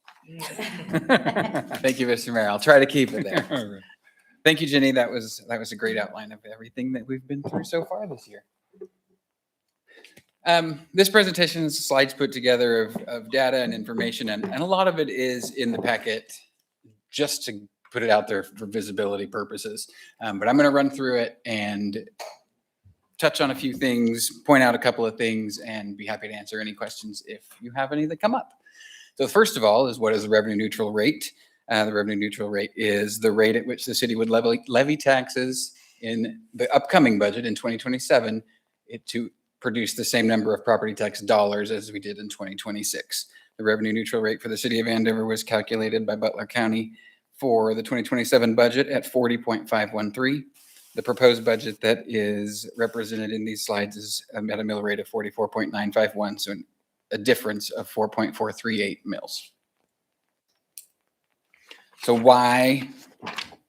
D: Thank you, Mr. Mayor. I'll try to keep it there. Thank you, Jenny. That was a great outline of everything that we've been through so far this year. This presentation is slides put together of data and information, and a lot of it is in the packet just to put it out there for visibility purposes. But I'm going to run through it and touch on a few things, point out a couple of things, and be happy to answer any questions if you have any that come up. So first of all is, what is the revenue neutral rate? The revenue neutral rate is the rate at which the city would levy taxes in the upcoming budget in 2027 to produce the same number of property tax dollars as we did in 2026. The revenue neutral rate for the city of Andover was calculated by Butler County for the 2027 budget at 40.513. The proposed budget that is represented in these slides is at a mill rate of 44.951, so a difference of 4.438 mills. So why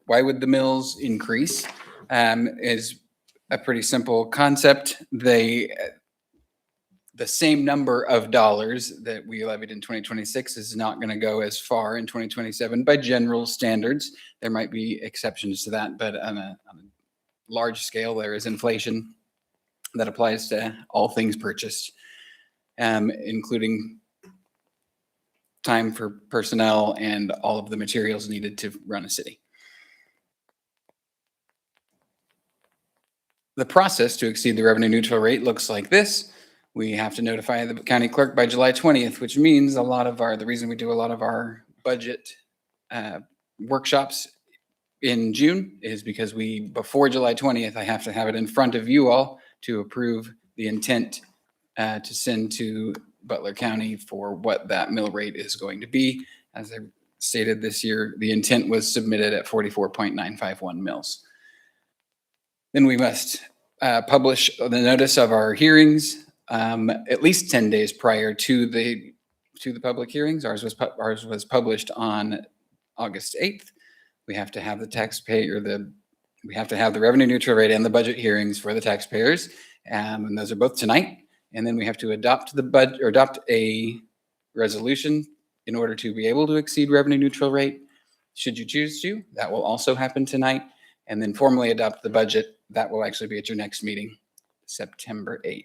D: would the mills increase? Is a pretty simple concept. The same number of dollars that we levied in 2026 is not going to go as far in 2027 by general standards. There might be exceptions to that, but on a large scale, there is inflation that applies to all things purchased, including time for personnel and all of the materials needed to run a city. The process to exceed the revenue neutral rate looks like this. We have to notify the county clerk by July 20th, which means the reason we do a lot of our budget workshops in June is because before July 20th, I have to have it in front of you all to approve the intent to send to Butler County for what that mill rate is going to be. As I stated this year, the intent was submitted at 44.951 mills. Then we must publish the notice of our hearings at least 10 days prior to the public hearings. Ours was published on August 8th. We have to have we have to have the revenue neutral rate and the budget hearings for the taxpayers, and those are both tonight. And then we have to adopt a resolution in order to be able to exceed revenue neutral rate. Should you choose to, that will also happen tonight. And then formally adopt the budget. That will actually be at your next meeting, September 8th.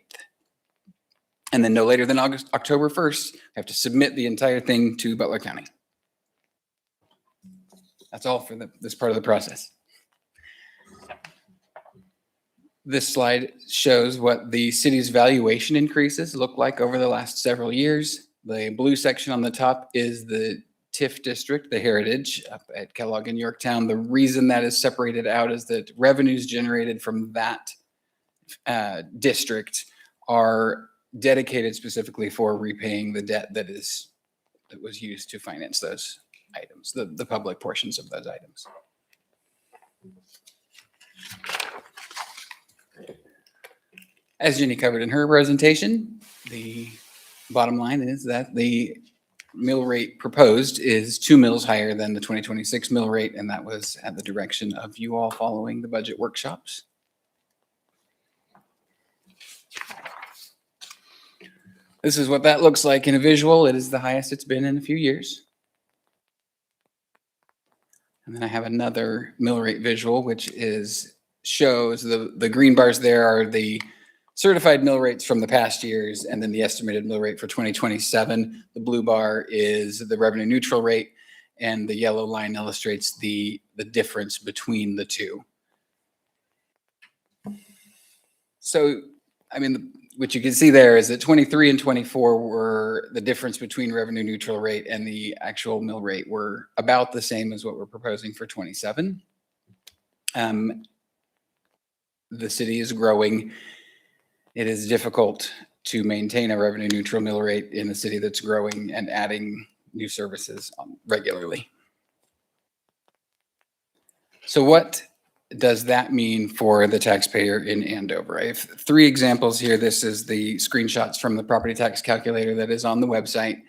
D: And then no later than October 1st, you have to submit the entire thing to Butler County. That's all for this part of the process. This slide shows what the city's valuation increases look like over the last several years. The blue section on the top is the TIF district, the Heritage up at Kellogg and Yorktown. The reason that is separated out is that revenues generated from that district are dedicated specifically for repaying the debt that was used to finance those items, the public portions of those items. As Jenny covered in her presentation, the bottom line is that the mill rate proposed is 2 mills higher than the 2026 mill rate, and that was at the direction of you all following the budget workshops. This is what that looks like in a visual. It is the highest it's been in a few years. And then I have another mill rate visual, which shows the green bars there are the certified mill rates from the past years, and then the estimated mill rate for 2027. The blue bar is the revenue neutral rate, and the yellow line illustrates the difference between the two. So, I mean, what you can see there is that 23 and 24 were the difference between revenue neutral rate and the actual mill rate were about the same as what we're proposing for 27. the city is growing, it is difficult to maintain a revenue neutral mill rate in a city that's growing and adding new services regularly. So what does that mean for the taxpayer in Andover? I have 3 examples here. This is the screenshots from the property tax calculator that is on the website.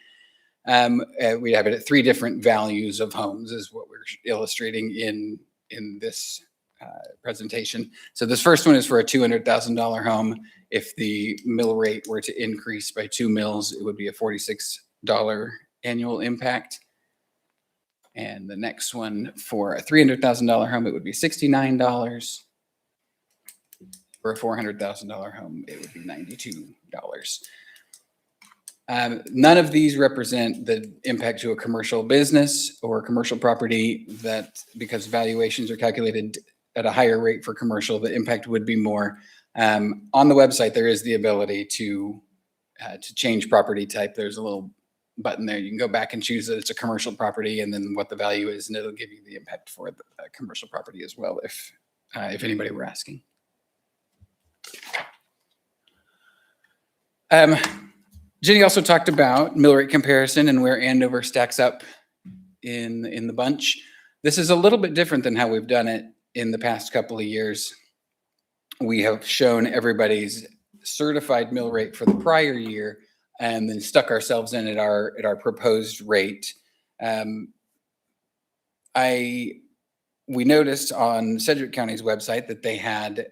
D: We have it at 3 different values of homes is what we're illustrating in this presentation. So this first one is for a $200,000 home. If the mill rate were to increase by 2 mills, it would be a $46 annual impact. And the next one for a $300,000 home, it would be $69. For a $400,000 home, it would be $92. None of these represent the impact to a commercial business or commercial property that, because valuations are calculated at a higher rate for commercial, the impact would be more. On the website, there is the ability to change property type. There's a little button there. You can go back and choose that it's a commercial property and then what the value is, and it'll give you the impact for the commercial property as well, if anybody were asking. Jenny also talked about mill rate comparison and where Andover stacks up in the bunch. This is a little bit different than how we've done it in the past couple of years. We have shown everybody's certified mill rate for the prior year and then stuck ourselves in at our proposed rate. We noticed on Sedgwick County's website that they had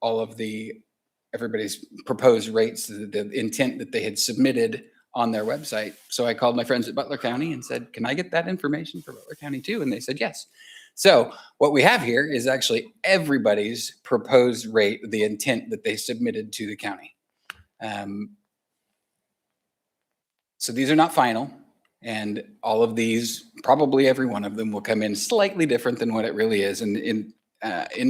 D: all of everybody's proposed rates, the intent that they had submitted on their website. So I called my friends at Butler County and said, can I get that information for Butler County too? And they said, yes. So what we have here is actually everybody's proposed rate, the intent that they submitted to the county. So these are not final, and all of these, probably every one of them will come in slightly different than what it really is. And in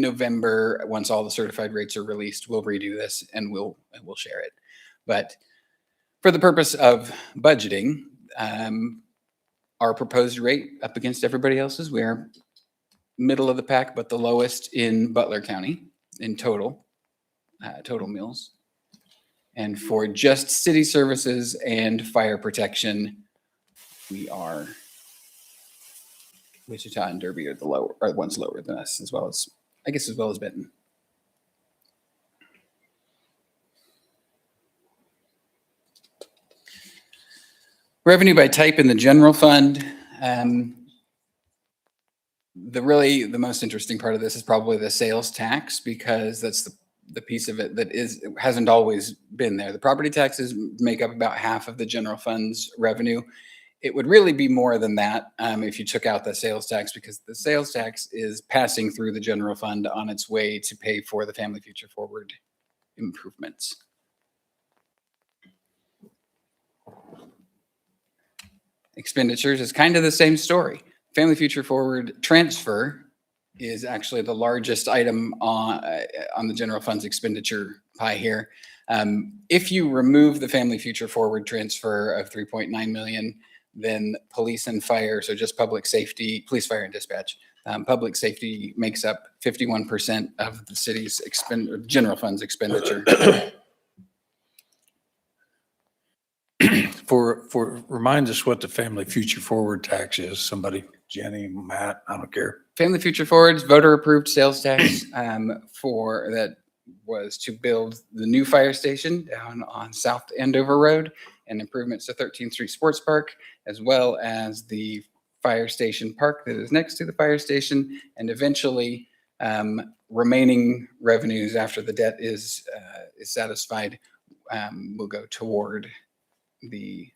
D: November, once all the certified rates are released, we'll redo this and we'll share it. But for the purpose of budgeting, our proposed rate up against everybody else's, we are middle of the pack, but the lowest in Butler County in total mills. And for just city services and fire protection, we are Wichita and Derby are the ones lower than us, as well as Benton. Revenue by type in the general fund. The most interesting part of this is probably the sales tax, because that's the piece of it that hasn't always been there. The property taxes make up about half of the general fund's revenue. It would really be more than that if you took out the sales tax, because the sales tax is passing through the general fund on its way to pay for the Family Future Forward improvements. Expenditures is kind of the same story. Family Future Forward transfer is actually the largest item on the general fund's expenditure pie here. If you remove the Family Future Forward transfer of 3.9 million, then police and fire, so just public safety, police, fire, and dispatch, public safety makes up 51% of the city's general fund's expenditure.
B: Remind us what the Family Future Forward tax is. Somebody, Jenny, Matt, I don't care.
D: Family Future Forward's voter approved sales tax that was to build the new fire station down on South Andover Road and improvements to 13th Street Sports Park, as well as the fire station park that is next to the fire station, and eventually remaining revenues after the debt is satisfied will go toward the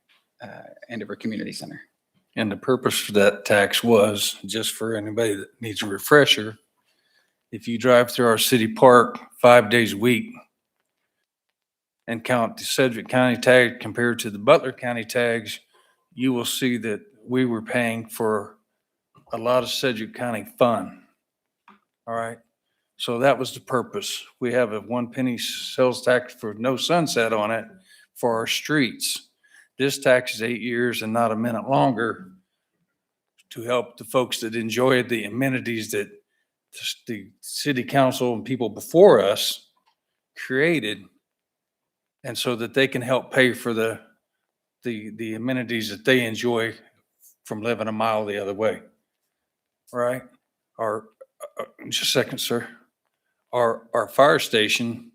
D: Andover Community Center.
B: And the purpose for that tax was, just for anybody that needs a refresher, if you drive through our city park 5 days a week and count the Sedgwick County tag compared to the Butler County tags, you will see that we were paying for a lot of Sedgwick County fun. All right. So that was the purpose. We have a 1 penny sales tax for no sunset on it for our streets. This tax is 8 years and not a minute longer to help the folks that enjoy the amenities that the city council and people before us created, and so that they can help pay for the amenities that they enjoy from living a mile the other way. Right? Just a second, sir. Our fire station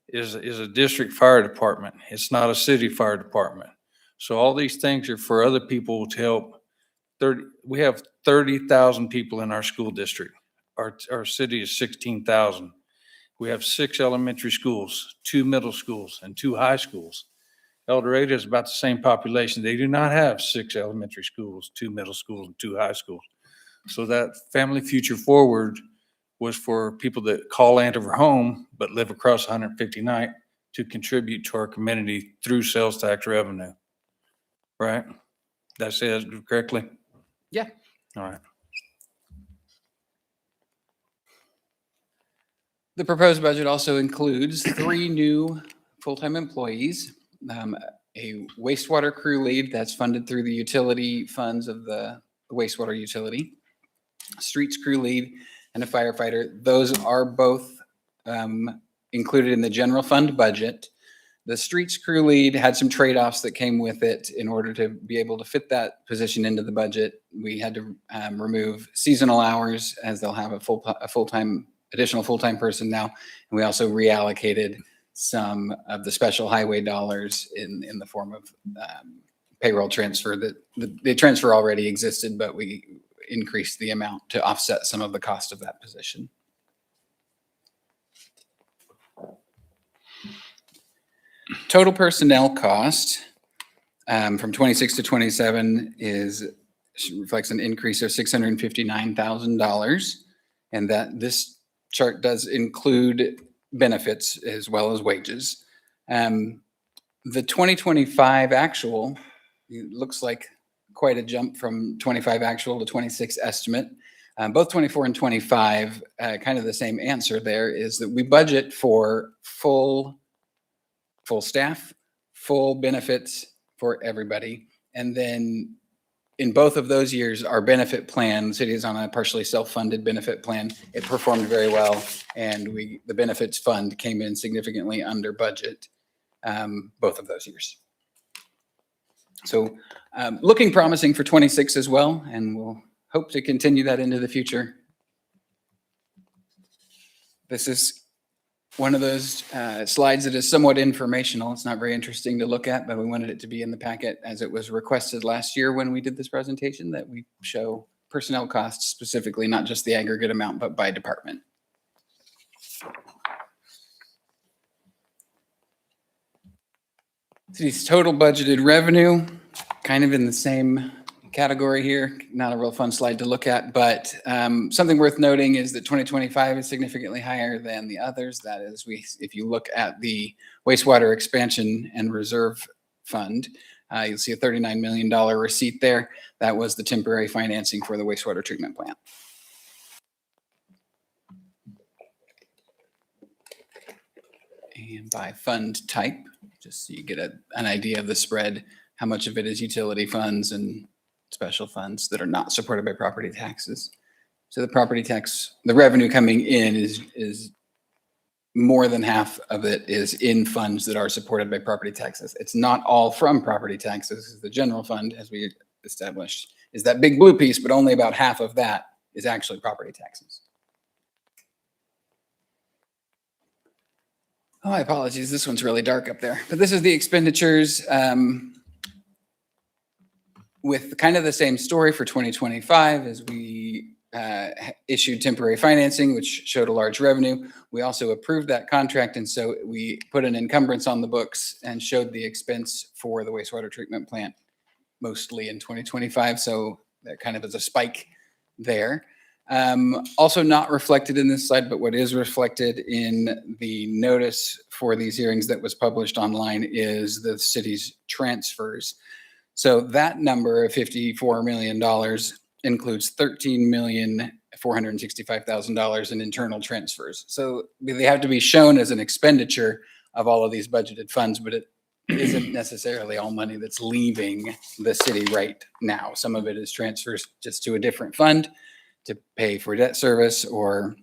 B: is a district fire department. It's not a city fire department. So all these things are for other people to help. We have 30,000 people in our school district. Our city is 16,000. We have 6 elementary schools, 2 middle schools, and 2 high schools. El Dorado is about the same population. They do not have 6 elementary schools, 2 middle schools, and 2 high schools. So that Family Future Forward was for people that call Andover home but live across 159th to contribute to our community through sales tax revenue. Right? Did I say that correctly?
D: Yeah.
B: All right.
D: The proposed budget also includes 3 new full-time employees, a wastewater crew lead that's funded through the utility funds of the wastewater utility, streets crew lead, and a firefighter. Those are both included in the general fund budget. The streets crew lead had some trade-offs that came with it. In order to be able to fit that position into the budget, we had to remove seasonal hours, as they'll have a additional full-time person now. And we also reallocated some of the special highway dollars in the form of payroll transfer. The transfer already existed, but we increased the amount to offset some of the cost of that position. Total personnel cost from 26 to 27 reflects an increase of $659,000, and that this chart does include benefits as well as wages. The 2025 actual looks like quite a jump from 25 actual to 26 estimate. Both 24 and 25, kind of the same answer there, is that we budget for full staff, full benefits for everybody. And then in both of those years, our benefit plan, the city is on a partially self-funded benefit plan. It performed very well, and the benefits fund came in significantly under budget both of those years. So looking promising for 26 as well, and we'll hope to continue that into the future. This is one of those slides that is somewhat informational. It's not very interesting to look at, but we wanted it to be in the packet as it was requested last year when we did this presentation, that we show personnel costs specifically, not just the aggregate amount, but by department. City's total budgeted revenue, kind of in the same category here. Not a real fun slide to look at, but something worth noting is that 2025 is significantly higher than the others. That is, if you look at the wastewater expansion and reserve fund, you'll see a $39 million receipt there. That was the temporary financing for the wastewater treatment plant. And by fund type, just so you get an idea of the spread, how much of it is utility funds and special funds that are not supported by property taxes. So the property tax, the revenue coming in is more than half of it is in funds that are supported by property taxes. It's not all from property taxes. The general fund, as we established, is that big blue piece, but only about half of that is actually property taxes. Oh, my apologies. This one's really dark up there, but this is the expenditures with kind of the same story for 2025 as we issued temporary financing, which showed a large revenue. We also approved that contract, and so we put an encumbrance on the books and showed the expense for the wastewater treatment plant mostly in 2025. So that kind of is a spike there. Also not reflected in this slide, but what is reflected in the notice for these hearings that was published online is the city's transfers. So that number of $54 million includes $13,465,000 in internal transfers. So they have to be shown as an expenditure of all of these budgeted funds, but it isn't necessarily all money that's leaving the city right now. Some of it is transfers just to a different fund to pay for debt service or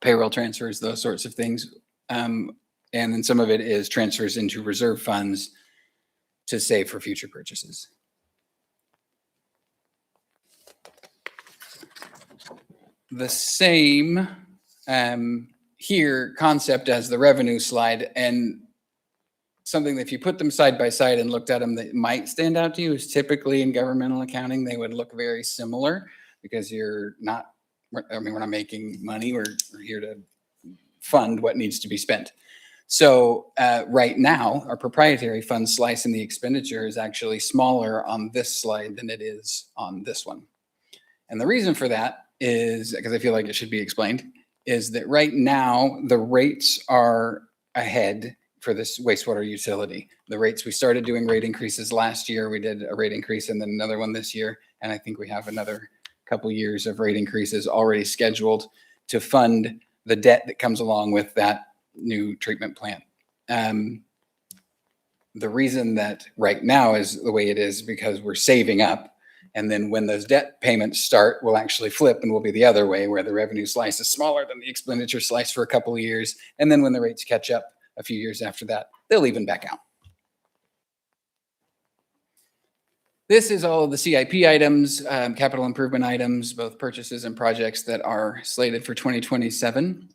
D: payroll transfers, those sorts of things. And then some of it is transfers into reserve funds to save for future purchases. The same here concept as the revenue slide, and something that if you put them side by side and looked at them that might stand out to you is typically in governmental accounting, they would look very similar because you're not, I mean, we're not making money. We're here to fund what needs to be spent. So right now, our proprietary fund slice in the expenditure is actually smaller on this slide than it is on this one. And the reason for that is, because I feel like it should be explained, is that right now the rates are ahead for this wastewater utility. The rates, we started doing rate increases last year. We did a rate increase and then another one this year. And I think we have another couple years of rate increases already scheduled to fund the debt that comes along with that new treatment plant. The reason that right now is the way it is because we're saving up. And then when those debt payments start, we'll actually flip and we'll be the other way where the revenue slice is smaller than the expenditure slice for a couple of years. And then when the rates catch up a few years after that, they'll even back out. This is all of the CIP items, capital improvement items, both purchases and projects that are slated for 2027.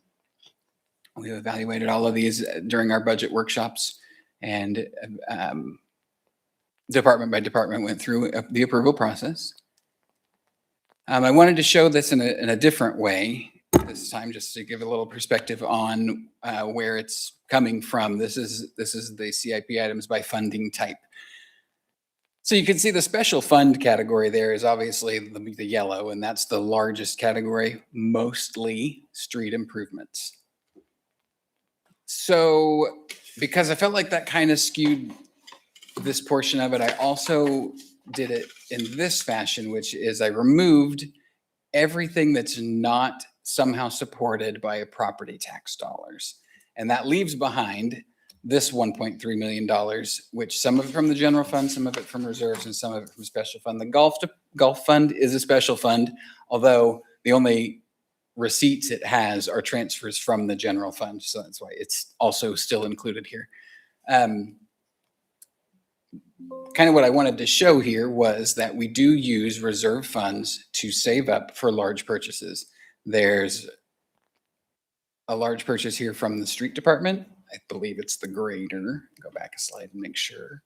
D: We've evaluated all of these during our budget workshops, and department by department went through the approval process. I wanted to show this in a different way this time, just to give a little perspective on where it's coming from. This is the CIP items by funding type. So you can see the special fund category there is obviously the yellow, and that's the largest category, mostly street improvements. So because I felt like that kind of skewed this portion of it, I also did it in this fashion, which is I removed everything that's not somehow supported by property tax dollars. And that leaves behind this $1.3 million, which some of it from the general fund, some of it from reserves, and some of it from special fund. The golf fund is a special fund, although the only receipts it has are transfers from the general fund. So that's why it's also still included here. Kind of what I wanted to show here was that we do use reserve funds to save up for large purchases. There's a large purchase here from the street department. I believe it's the grader. Go back a slide and make sure.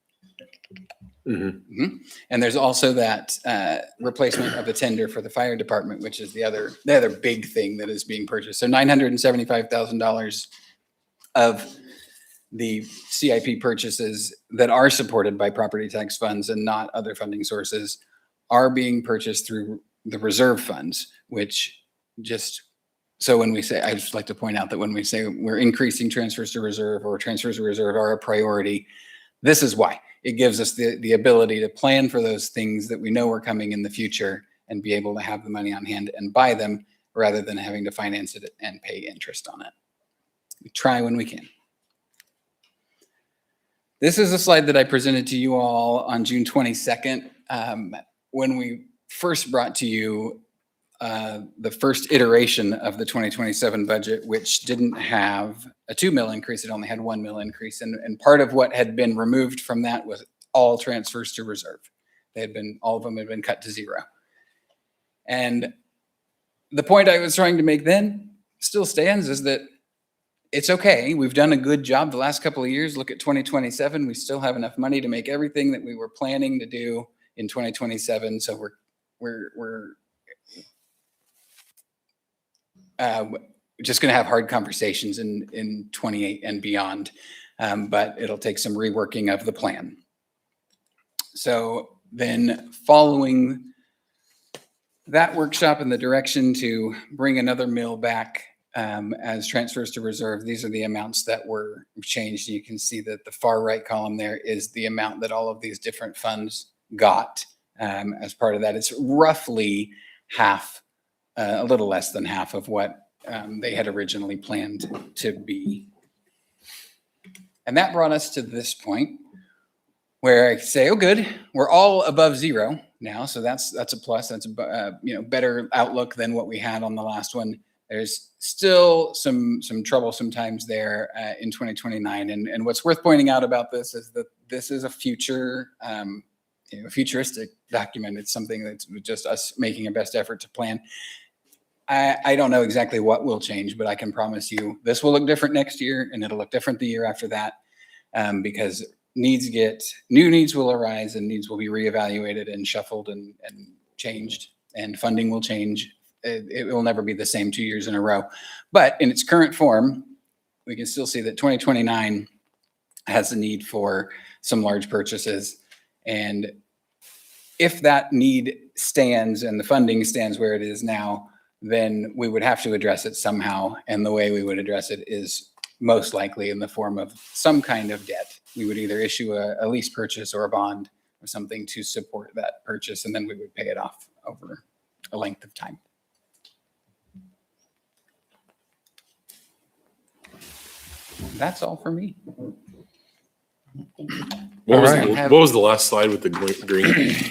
D: And there's also that replacement of the tender for the fire department, which is the other big thing that is being purchased. So $975,000 of the CIP purchases that are supported by property tax funds and not other funding sources are being purchased through the reserve funds, which just, so when we say, I just like to point out that when we say we're increasing transfers to reserve or transfers to reserve are a priority, this is why. It gives us the ability to plan for those things that we know are coming in the future and be able to have the money on hand and buy them rather than having to finance it and pay interest on it. We try when we can. This is a slide that I presented to you all on June 22nd. When we first brought to you the first iteration of the 2027 budget, which didn't have a 2 mil increase, it only had 1 mil increase. And part of what had been removed from that was all transfers to reserve. All of them had been cut to zero. And the point I was trying to make then still stands, is that it's okay. We've done a good job the last couple of years. Look at 2027. We still have enough money to make everything that we were planning to do in 2027. So we're just going to have hard conversations in 28 and beyond, but it'll take some reworking of the plan. So then following that workshop and the direction to bring another mill back as transfers to reserve, these are the amounts that were changed. You can see that the far right column there is the amount that all of these different funds got as part of that. It's roughly half, a little less than half of what they had originally planned to be. And that brought us to this point where I say, oh, good, we're all above zero. now, so that's a plus. That's a better outlook than what we had on the last one. There's still some trouble sometimes there in 2029, and what's worth pointing out about this is that this is a future futuristic document. It's something that's just us making a best effort to plan. I don't know exactly what will change, but I can promise you this will look different next year, and it'll look different the year after that, because new needs will arise, and needs will be reevaluated and shuffled and changed, and funding will change. It will never be the same 2 years in a row. But in its current form, we can still see that 2029 has a need for some large purchases. And if that need stands and the funding stands where it is now, then we would have to address it somehow. And the way we would address it is most likely in the form of some kind of debt. We would either issue a lease purchase or a bond or something to support that purchase, and then we would pay it off over a length of time. That's all for me.
A: What was,
D: Alright.
A: what was the last slide with the green?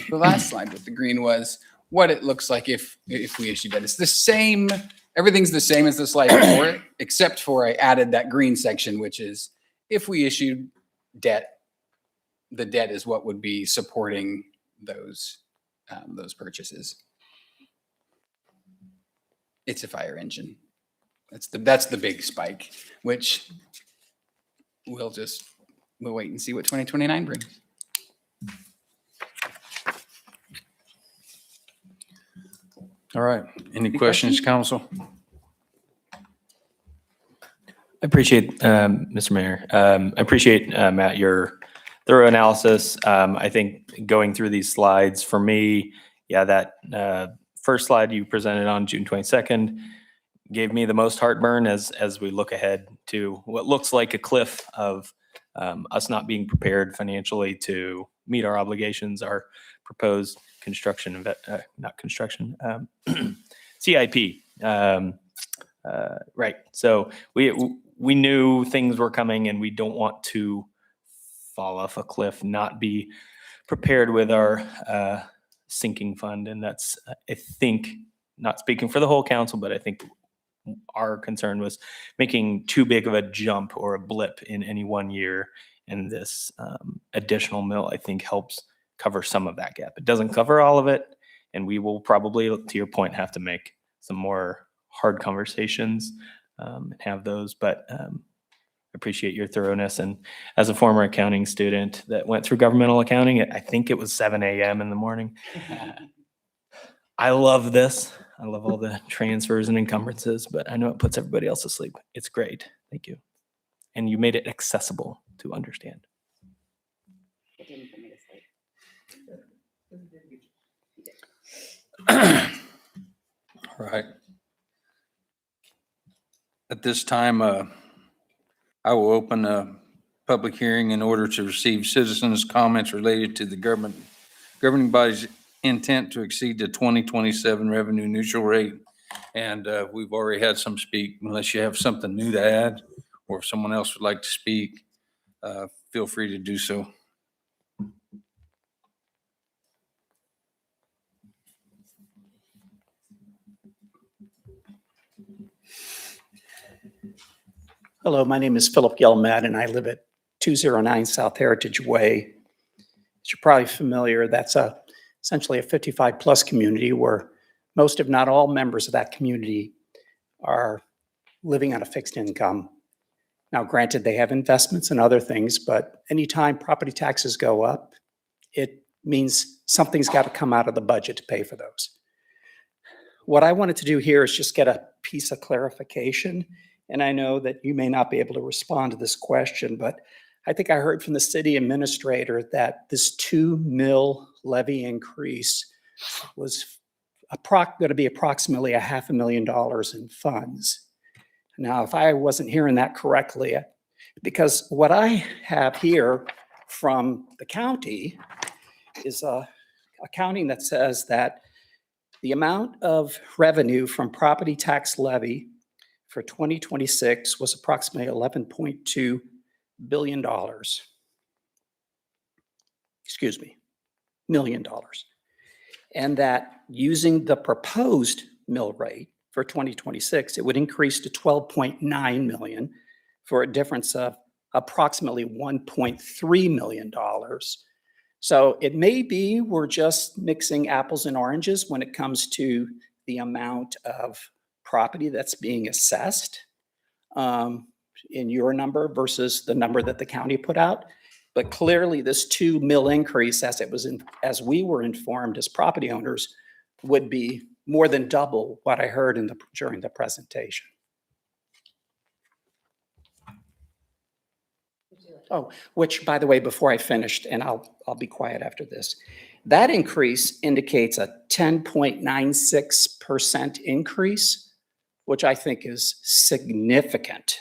D: The last slide with the green was what it looks like if we issue debt. It's the same, everything's the same as the slide before it, except for I added that green section, which is if we issued debt, the debt is what would be supporting those purchases. It's a fire engine. That's the big spike, which we'll wait and see what 2029 brings.
B: All right. Any questions, council?
M: I appreciate, Mr. Mayor. I appreciate, Matt, your thorough analysis. I think going through these slides for me, that first slide you presented on June 22nd gave me the most heartburn as we look ahead to what looks like a cliff of us not being prepared financially to meet our obligations, our proposed construction, not construction, CIP. Right. So we knew things were coming, and we don't want to fall off a cliff, not be prepared with our sinking fund. And that's, I think, not speaking for the whole council, but I think our concern was making too big of a jump or a blip in any 1 year. And this additional mill, I think, helps cover some of that gap. It doesn't cover all of it. And we will probably, to your point, have to make some more hard conversations and have those. But I appreciate your thoroughness. And as a former accounting student that went through governmental accounting, I think it was 7 a.m. in the morning. I love this. I love all the transfers and encumbrances, but I know it puts everybody else to sleep. It's great. Thank you. And you made it accessible to understand.
B: All right. At this time, I will open a public hearing in order to receive citizens' comments related to the governing body's intent to exceed the 2027 revenue neutral rate. And we've already had some speak. Unless you have something new to add, or if someone else would like to speak, feel free to do so.
P: Hello, my name is Philip Gelmad, and I live at 209 South Heritage Way. As you're probably familiar, that's essentially a 55-plus community where most, if not all, members of that community are living on a fixed income. Now, granted, they have investments and other things, but anytime property taxes go up, it means something's got to come out of the budget to pay for those. What I wanted to do here is just get a piece of clarification. And I know that you may not be able to respond to this question, but I think I heard from the city administrator that this 2 mil levy increase was going to be approximately $500,000 in funds. Now, if I wasn't hearing that correctly, because what I have here from the county is accounting that says that the amount of revenue from property tax levy for 2026 was approximately $11.2 billion. Excuse me, $million. and that using the proposed mill rate for 2026, it would increase to 12.9 million for a difference of approximately $1.3 million. So it may be we're just mixing apples and oranges when it comes to the amount of property that's being assessed in your number versus the number that the county put out. But clearly this 2 mil increase, as we were informed as property owners, would be more than double what I heard during the presentation. Oh, which, by the way, before I finished, and I'll be quiet after this, that increase indicates a 10.96% increase, which I think is significant,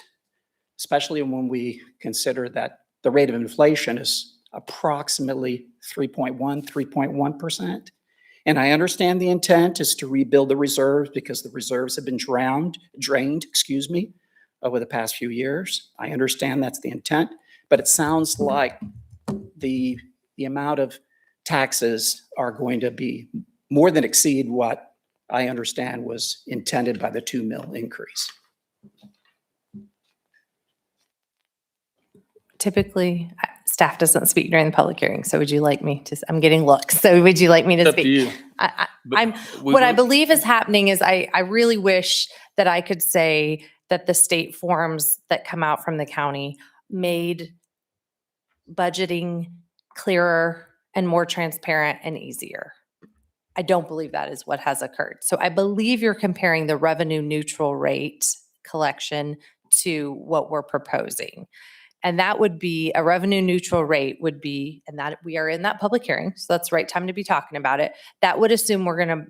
P: especially when we consider that the rate of inflation is approximately 3.1%. And I understand the intent is to rebuild the reserves because the reserves have been drained, over the past few years. I understand that's the intent, but it sounds like the amount of taxes are going to be more than exceed what I understand was intended by the 2 mil increase.
F: Typically, staff doesn't speak during the public hearing, so would you like me to, I'm getting looks, so would you like me to
M: It's up to
F: speak?
M: you.
F: What I believe is happening is I really wish that I could say that the state forms that come out from the county made budgeting clearer and more transparent and easier. I don't believe that is what has occurred. So I believe you're comparing the revenue neutral rate collection to what we're proposing. And that would be a revenue neutral rate would be, and that we are in that public hearing, so that's the right time to be talking about it. That would assume we're gonna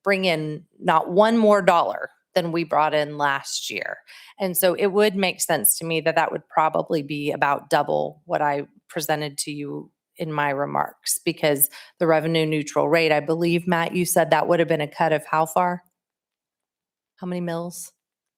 F: bring in not one more dollar than we brought in last year. And so it would make sense to me that that would probably be about double what I presented to you in my remarks, because the revenue neutral rate, I believe, Matt, you said that would have been a cut of how far? How many mills?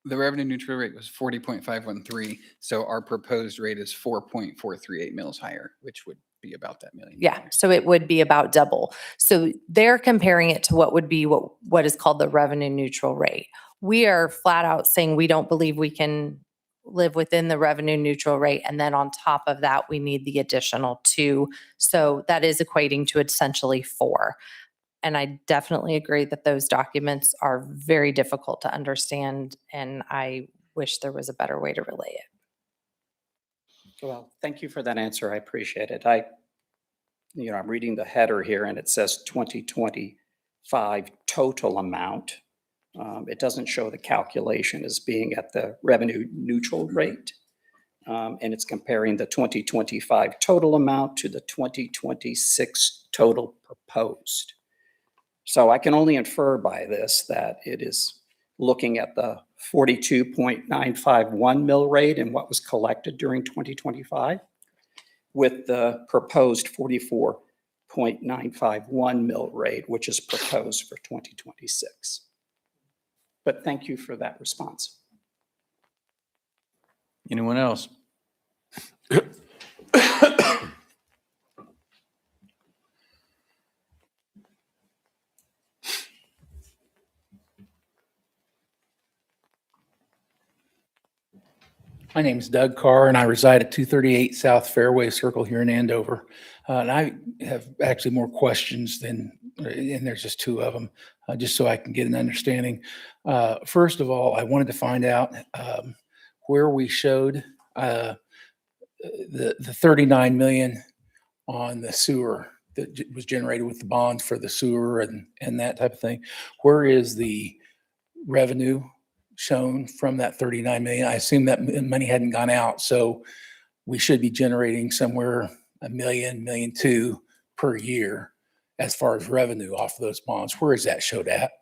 D: The revenue neutral rate was 40.513. So our proposed rate is 4.438 mils higher, which would be about that million.
F: Yeah, so it would be about double. So they're comparing it to what would be what is called the revenue neutral rate. We are flat out saying we don't believe we can live within the revenue neutral rate. And then on top of that, we need the additional 2. So that is equating to essentially 4. And I definitely agree that those documents are very difficult to understand, and I wish there was a better way to relay it.
P: Well, thank you for that answer. I appreciate it. I'm reading the header here and it says 2025 total amount. It doesn't show the calculation as being at the revenue neutral rate. And it's comparing the 2025 total amount to the 2026 total proposed. So I can only infer by this that it is looking at the 42.951 mill rate and what was collected during 2025 with the proposed 44.951 mill rate, which is proposed for 2026. But thank you for that response.
B: Anyone else?
Q: My name is Doug Carr, and I reside at 238 South Fairway Circle here in Andover. And I have actually more questions and there's just 2 of them, just so I can get an understanding. First of all, I wanted to find out where we showed the 39 million on the sewer that was generated with the bonds for the sewer and that type of thing. Where is the revenue shown from that 39 million? I assume that money hadn't gone out, so we should be generating somewhere $1 million, $1.2 million per year as far as revenue off of those bonds. Where is that showed at?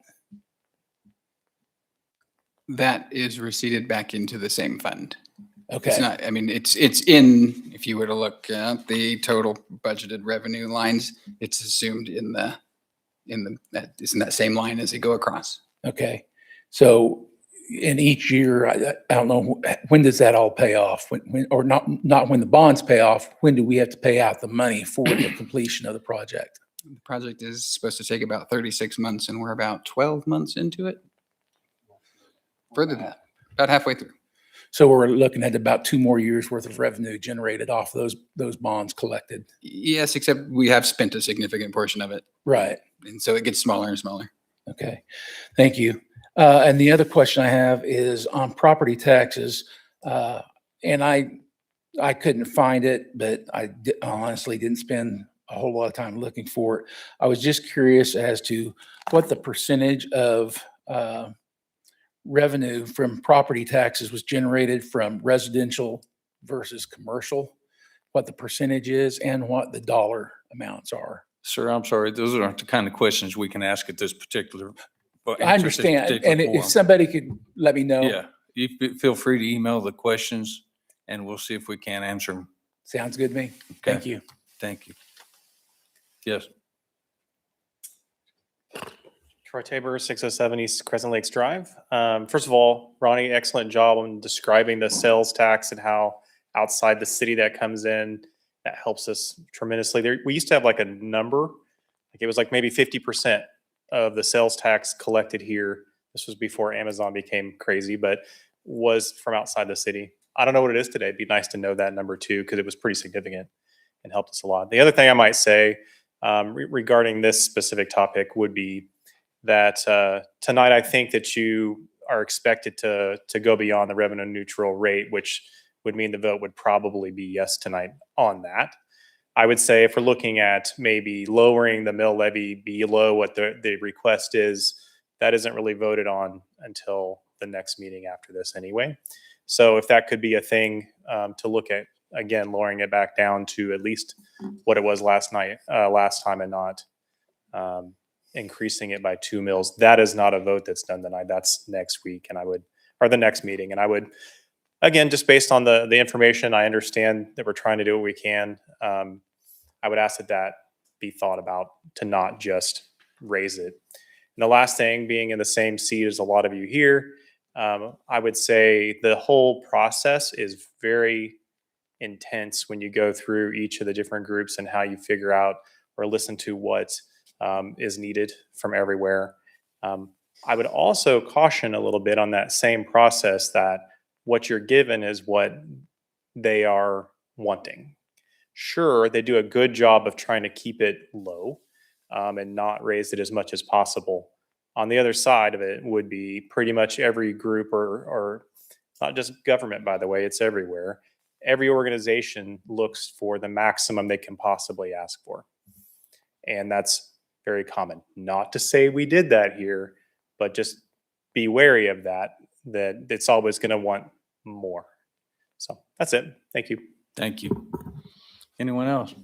D: That is receipted back into the same fund.
Q: Okay.
D: It's not, I mean, it's in, if you were to look at the total budgeted revenue lines, it's assumed in that same line as they go across.
Q: Okay. So in each year, I don't know, when does that all pay off? When or not when the bonds pay off, when do we have to pay out the money for the completion of the project?
D: The project is supposed to take about 36 months and we're about 12 months into it. Further than that, about halfway through.
Q: So we're looking at about 2 more years worth of revenue generated off those bonds collected.
D: Yes, except we have spent a significant portion of it.
Q: Right.
D: And so it gets smaller and smaller.
Q: Okay. Thank you. And the other question I have is on property taxes. And I couldn't find it, but I honestly didn't spend a whole lot of time looking for it. I was just curious as to what the percentage of revenue from property taxes was generated from residential versus commercial, what the percentage is and what the dollar amounts are.
B: Sir, I'm sorry, those aren't the kind of questions we can ask at this particular.
Q: I understand. And if somebody could let me know.
B: Yeah, you feel free to email the questions and we'll see if we can answer them.
Q: Sounds good to me.
B: Okay.
Q: Thank you.
B: Thank you. Yes.
I: Troy Tabor, 607 East Crescent Lakes Drive. First of all, Ronnie, excellent job on describing the sales tax and how outside the city that comes in. That helps us tremendously. We used to have like a number, like it was like maybe 50% of the sales tax collected here. This was before Amazon became crazy, but was from outside the city. I don't know what it is today. It'd be nice to know that number too, because it was pretty significant and helped us a lot. The other thing I might say regarding this specific topic would be that tonight I think that you are expected to go beyond the revenue neutral rate, which would mean the vote would probably be yes tonight on that. I would say if we're looking at maybe lowering the mill levy below what the request is, that isn't really voted on until the next meeting after this anyway. So if that could be a thing to look at, again, lowering it back down to at least what it was last time and not increasing it by 2 mills. That is not a vote that's done tonight. That's next week or the next meeting. And I would, again, just based on the information, I understand that we're trying to do what we can. I would ask that be thought about to not just raise it. And the last thing, being in the same seat as a lot of you here, I would say the whole process is very intense when you go through each of the different groups and how you figure out or listen to what is needed from everywhere. I would also caution a little bit on that same process that what you're given is what they are wanting. Sure, they do a good job of trying to keep it low and not raise it as much as possible. On the other side of it would be pretty much every group or not just government, by the way, it's everywhere. Every organization looks for the maximum they can possibly ask for. And that's very common. Not to say we did that here, but just be wary of that it's always going to want more. So that's it. Thank you.
B: Thank you. Anyone else?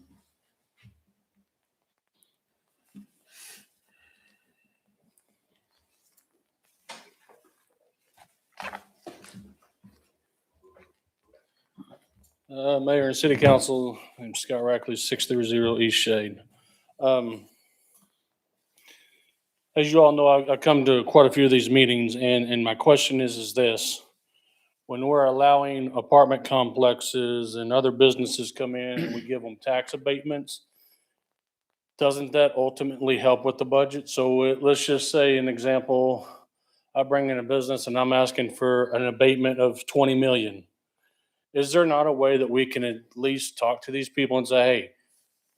R: Mayor and City Council, I'm Scott Rackley, 630 East Shade. As you all know, I come to quite a few of these meetings, and my question is this. When we're allowing apartment complexes and other businesses come in and we give them tax abatements, doesn't that ultimately help with the budget? So let's just say an example, I bring in a business and I'm asking for an abatement of 20 million. Is there not a way that we can at least talk to these people and say, hey,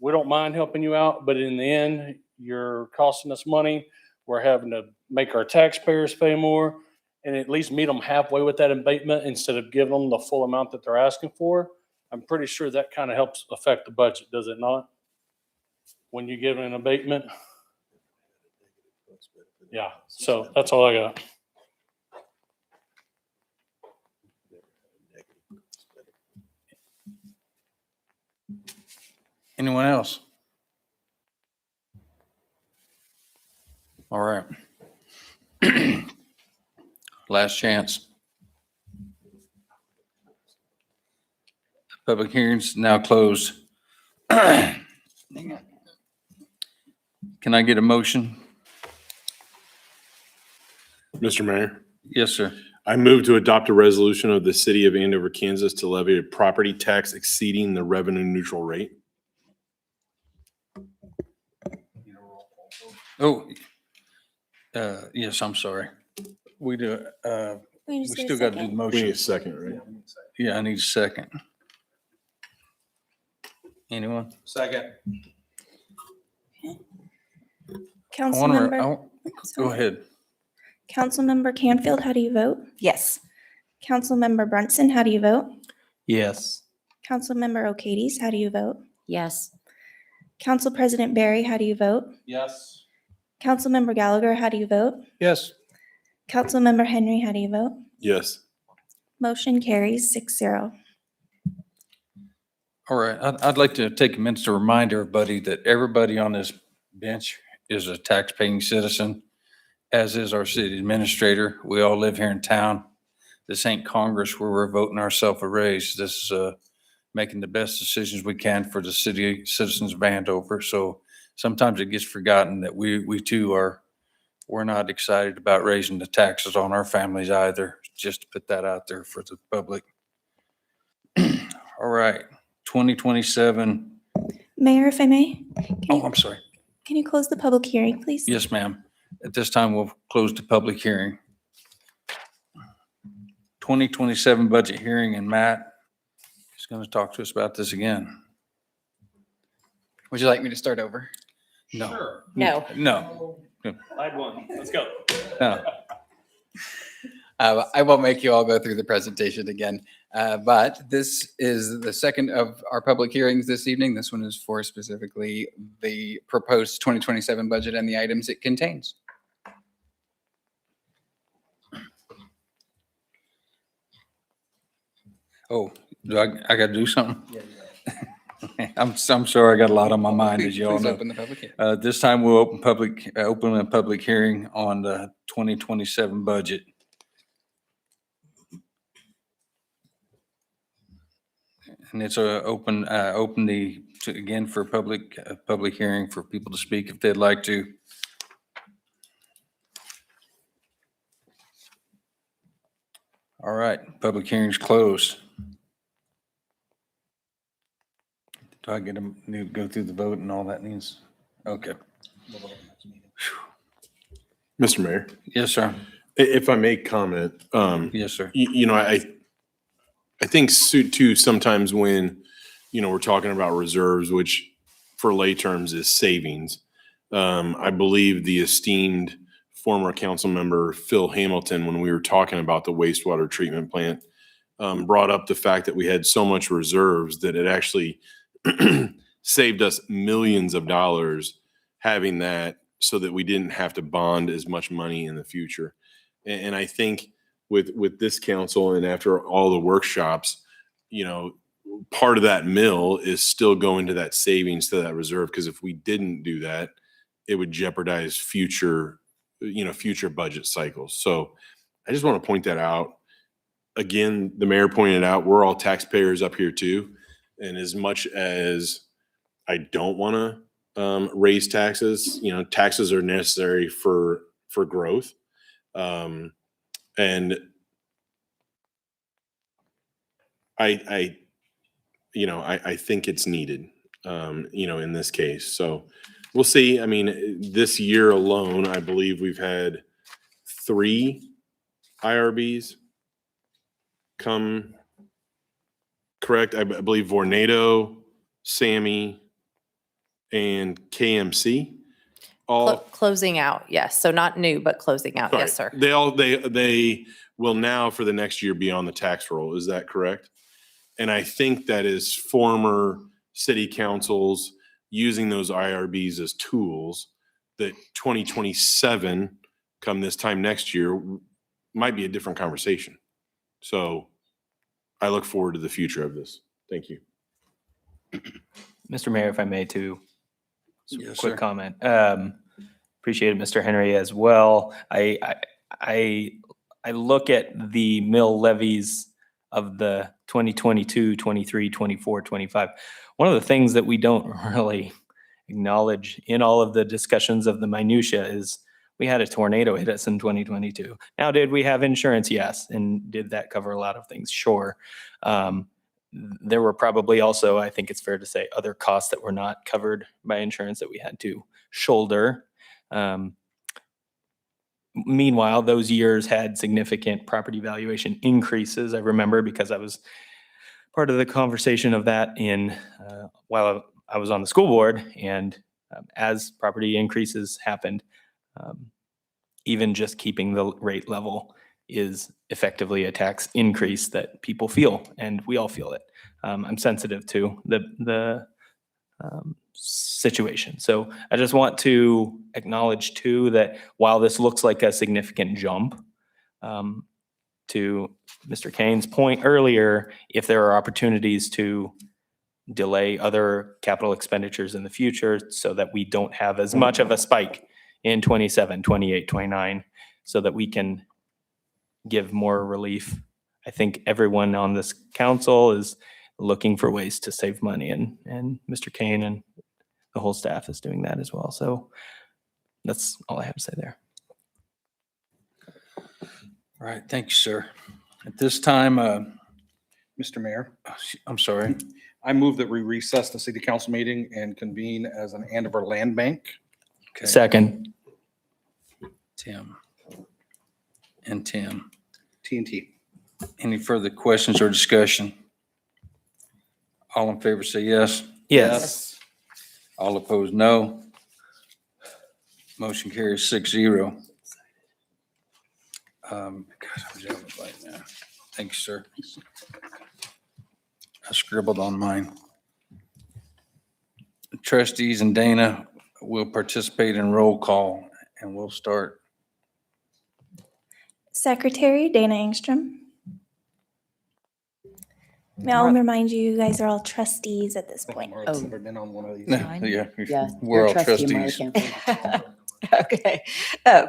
R: we don't mind helping you out, but in the end, you're costing us money. We're having to make our taxpayers pay more, and at least meet them halfway with that abatement instead of giving them the full amount that they're asking for. I'm pretty sure that kind of helps affect the budget, does it not? When you give an abatement? Yeah, so that's all I got.
B: Anyone else? All right. Last chance. Public hearings now closed. Can I get a motion?
A: Mr. Mayor,
B: Yes, sir.
A: I move to adopt a resolution of the city of Andover, Kansas to levy a property tax exceeding the revenue neutral rate.
B: Oh, yes, I'm sorry. We do, we still got to do the
A: We need
B: motion.
A: a second, right?
B: Yeah, I need a second. Anyone?
O: Second.
B: I
S: Council
B: wanna-
S: member.
B: I wa- Go ahead.
S: Councilmember Canfield, how do you vote?
G: Yes.
S: Councilmember Brunson, how do you vote?
M: Yes.
S: Councilmember O'Kadis, how do you vote?
G: Yes.
S: Council President Barry, how do you vote?
O: Yes.
S: Councilmember Gallagher, how do you vote?
B: Yes.
S: Councilmember Henry, how do you vote?
A: Yes.
S: Motion carries 6-0.
B: All right, I'd like to take a minute to remind everybody that everybody on this bench is a tax-paying citizen, as is our city administrator. We all live here in town. This ain't Congress where we're voting ourselves a raise. This is making the best decisions we can for the city citizens of Andover. So sometimes it gets forgotten that we too we're not excited about raising the taxes on our families either, just to put that out there for the public. All right, 2027.
S: Mayor, if I may,
B: Oh, I'm sorry.
S: can you close the public hearing, please?
B: Yes, ma'am. At this time, we'll close the public hearing. 2027 budget hearing, and Matt is going to talk to us about this again.
D: Would you like me to start over?
B: No.
G: No.
B: No.
M: Slide one. Let's go.
B: No.
D: I won't make you all go through the presentation again, but this is the second of our public hearings this evening. This one is for specifically the proposed 2027 budget and the items it contains.
B: Oh, I got to do something? I'm sorry, I got a lot on my mind, as you all
D: Please
B: know.
D: open the public hearing.
B: This time we'll open a public hearing on the 2027 budget. And it's open again for public hearing for people to speak if they'd like to. All right, public hearing's closed. Do I get them, need to go through the vote and all that needs? Okay.
A: Mr. Mayor,
B: Yes, sir.
A: if I may comment,
B: Yes, sir.
A: I think too, sometimes when, we're talking about reserves, which for lay terms is savings. I believe the esteemed former council member Phil Hamilton, when we were talking about the wastewater treatment plant, brought up the fact that we had so much reserves that it actually saved us millions of dollars having that, so that we didn't have to bond as much money in the future. And I think with this council and after all the workshops, part of that mill is still going to that savings, to that reserve, because if we didn't do that, it would jeopardize future budget cycles. So I just want to point that out. Again, the mayor pointed out, we're all taxpayers up here too. And as much as I don't want to raise taxes, taxes are necessary for growth. And I think it's needed, in this case. So we'll see. I mean, this year alone, I believe we've had 3 IRBs come, correct? I believe Vornado, Sammy, and KMC. All
F: Closing out, yes. So not new, but closing out. Yes, sir.
A: Sorry. They will now for the next year be on the tax roll. Is that correct? And I think that is former city councils using those IRBs as tools that 2027, come this time next year, might be a different conversation. So I look forward to the future of this. Thank you.
M: Mr. Mayor, if I may too,
B: Yes,
M: quick
B: sir.
M: comment. Appreciate Mr. Henry as well. I look at the mill levies of the 2022, 23, 24, 25. One of the things that we don't really acknowledge in all of the discussions of the minutia is we had a tornado hit us in 2022. Now, did we have insurance? Yes. And did that cover a lot of things? Sure. There were probably also, I think it's fair to say, other costs that were not covered by insurance that we had to shoulder. Meanwhile, those years had significant property valuation increases. I remember because I was part of the conversation of that while I was on the school board, and as property increases happened, even just keeping the rate level is effectively a tax increase that people feel, and we all feel it. I'm sensitive to the situation. So I just want to acknowledge too that while this looks like a significant jump, to Mr. Kane's point earlier, if there are opportunities to delay other capital expenditures in the future so that we don't have as much of a spike in 27, 28, 29, so that we can give more relief. I think everyone on this council is looking for ways to save money, and Mr. Kane and the whole staff is doing that as well. So that's all I have to say there.
B: All right, thank you, sir. At this time,
O: Mr. Mayor,
B: I'm sorry.
O: I move that we recess the city council meeting and convene as an Andover Land Bank.
B: Okay.
M: Second.
B: Tim. And Tim.
O: TNT.
B: Any further questions or discussion? All in favor say yes.
M: Yes.
B: All opposed, no. Motion carries 6-0. God, I'm jamming right now. Thank you, sir. I scribbled on mine. Trustees and Dana will participate in roll call, and we'll start.
S: Secretary Dana Engstrom. May I remind you, you guys are all trustees at this point.
D: Oh.
O: I've never been on one of these.
B: Yeah,
G: Yeah.
B: we're all
G: Trustee Marley
B: trustees.
G: Canfield.
T: Okay.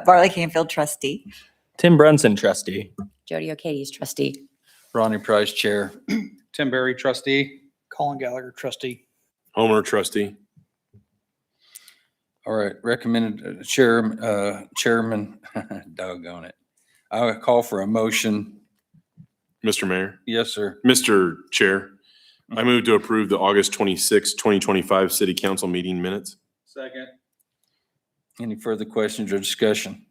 T: Marley Canfield, trustee.
M: Tim Brunson, trustee.
G: Jody O'Kady's trustee.
B: Ronnie Price, chair.
O: Tim Berry, trustee.
J: Colin Gallagher, trustee.
A: Homer, trustee.
B: All right, recommended chairman, doggone it. I'll call for a motion.
A: Mr. Mayor,
B: Yes, sir.
A: Mr. Chair, I move to approve the August 26, 2025 city council meeting minutes.
O: Second.
B: Any further questions or discussion?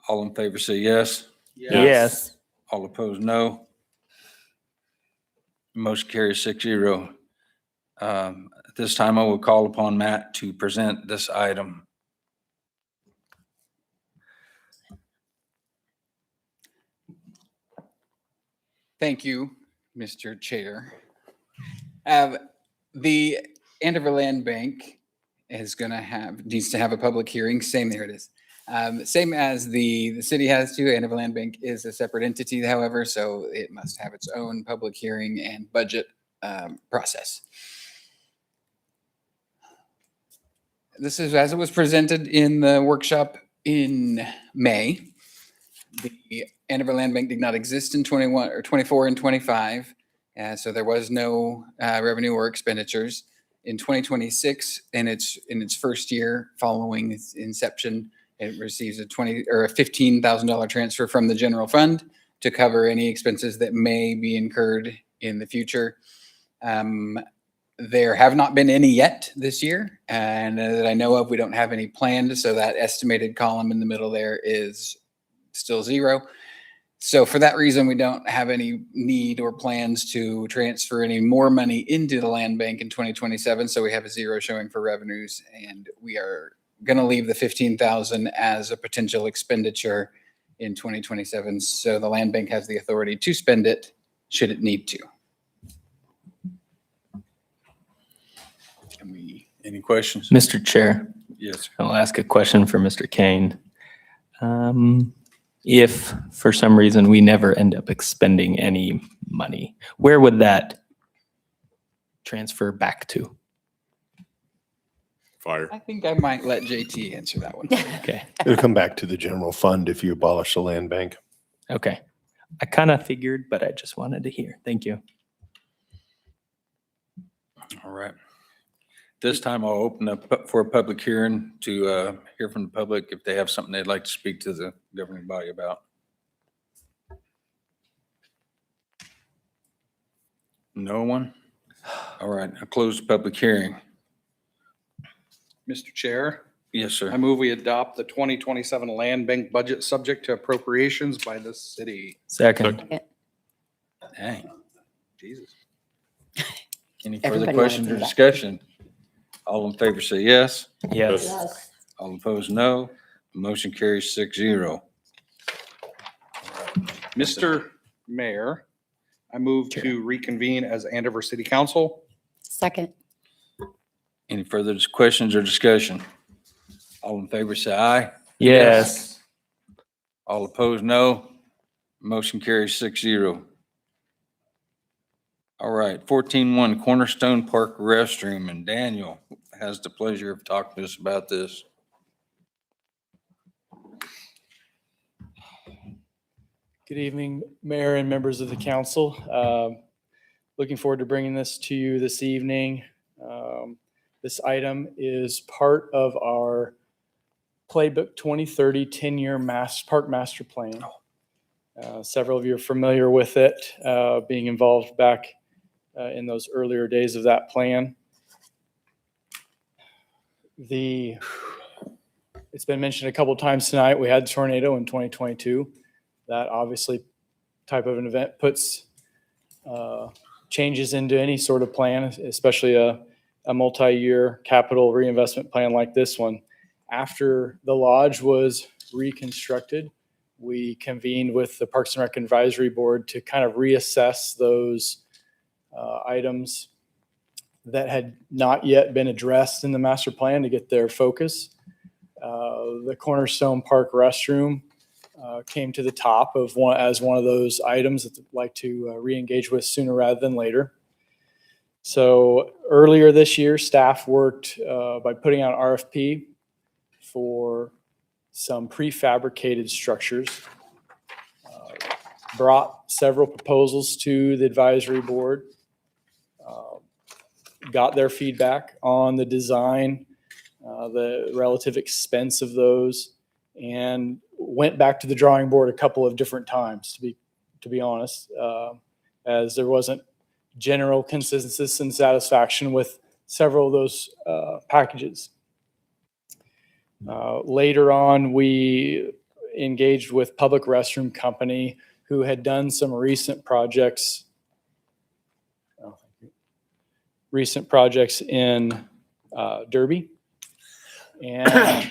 B: All in favor say yes.
M: Yes.
B: All opposed, no. Motion carries 6-0. At this time, I will call upon Matt to present this item.
D: Thank you, Mr. Chair. The Andover Land Bank needs to have a public hearing. There it is. Same as the city has to. Andover Land Bank is a separate entity, however, so it must have its own public hearing and budget process. This is as it was presented in the workshop in May. The Andover Land Bank did not exist in 21 or 24 and 25. So there was no revenue or expenditures. In 2026, in its first year following its inception, it receives a $15,000 transfer from the general fund to cover any expenses that may be incurred in the future. There have not been any yet this year, and that I know of, we don't have any planned. So that estimated column in the middle there is still 0. So for that reason, we don't have any need or plans to transfer any more money into the land bank in 2027. So we have a 0 showing for revenues, and we are going to leave the 15,000 as a potential expenditure in 2027. So the land bank has the authority to spend it should it need to.
B: Any questions?
M: Mr. Chair,
B: Yes.
M: I'll ask a question for Mr. Kane. If for some reason we never end up expending any money, where would that transfer back to?
A: Fire.
D: I think I might let JT answer that one.
M: Okay.
N: It'll come back to the general fund if you abolish the land bank.
M: Okay. I kind of figured, but I just wanted to hear. Thank you.
B: All right. This time I'll open up for a public hearing to hear from the public if they have something they'd like to speak to the governing body about. No one? All right, I'll close the public hearing.
O: Mr. Chair,
H: Yes, sir.
O: I move we adopt the 2027 Land Bank budget subject to appropriations by the city.
M: Second.
H: Dang.
O: Jesus.
H: Any further
G: Everybody
H: questions
G: wanted
H: or
G: to do that.
H: discussion? All in favor say yes.
M: Yes.
H: All opposed, no. Motion carries 6-0.
O: Mr. Mayor, I move to reconvene as Andover City Council.
G: Second.
H: Any further questions or discussion? All in favor say aye.
M: Yes.
H: All opposed, no. Motion carries 6-0. All right, 14-1 Cornerstone Park restroom, and Daniel has the pleasure of talking to us about this.
U: Good evening, Mayor and members of the council. Looking forward to bringing this to you this evening. This item is part of our Playbook 2030 10-year park master plan. Several of you are familiar with it, being involved back in those earlier days of that plan. It's been mentioned a couple of times tonight, we had a tornado in 2022. That obviously type of an event puts changes into any sort of plan, especially a multi-year capital reinvestment plan like this one. After the lodge was reconstructed, we convened with the Parks and Rec Advisory Board to kind of reassess those items that had not yet been addressed in the master plan to get their focus. The Cornerstone Park restroom came to the top of one of those items that I'd like to re-engage with sooner rather than later. So earlier this year, staff worked by putting out an RFP for some prefabricated structures. Brought several proposals to the advisory board. Got their feedback on the design, the relative expense of those, and went back to the drawing board a couple of different times, to be honest, as there wasn't general consensus and satisfaction with several of those packages. Later on, we engaged with Public Restroom Company, who had done some recent projects in Derby. And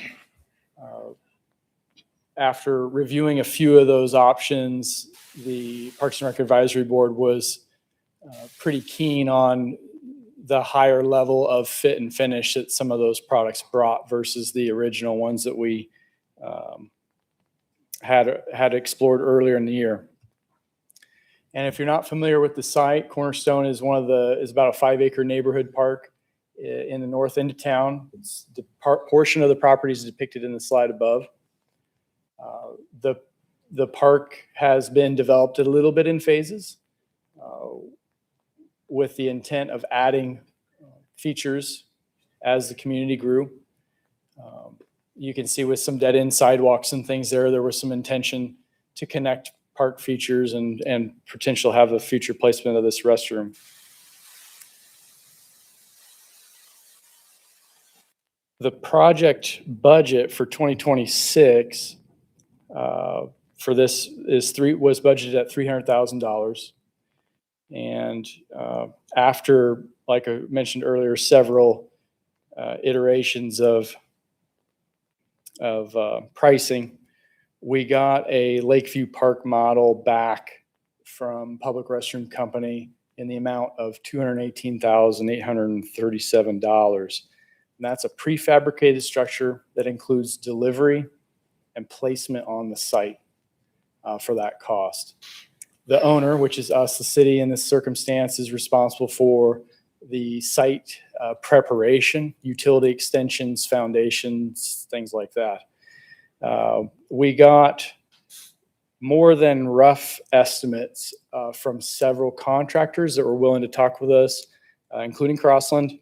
U: after reviewing a few of those options, the Parks and Rec Advisory Board was pretty keen on the higher level of fit and finish that some of those products brought versus the original ones that we had explored earlier in the year. And if you're not familiar with the site, Cornerstone is about a 5-acre neighborhood park in the north end of town. It's the portion of the property is depicted in the slide above. The park has been developed a little bit in phases with the intent of adding features as the community grew. You can see with some dead-end sidewalks and things there was some intention to connect park features and potential have the future placement of this restroom. The project budget for 2026 for this was budgeted at $300,000. And after, like I mentioned earlier, several iterations of pricing, we got a Lakeview Park model back from Public Restroom Company in the amount of $218,837. And that's a prefabricated structure that includes delivery and placement on the site for that cost. The owner, which is us, the city in this circumstance, is responsible for the site preparation, utility extensions, foundations, things like that. We got more than rough estimates from several contractors that were willing to talk with us, including Crossland,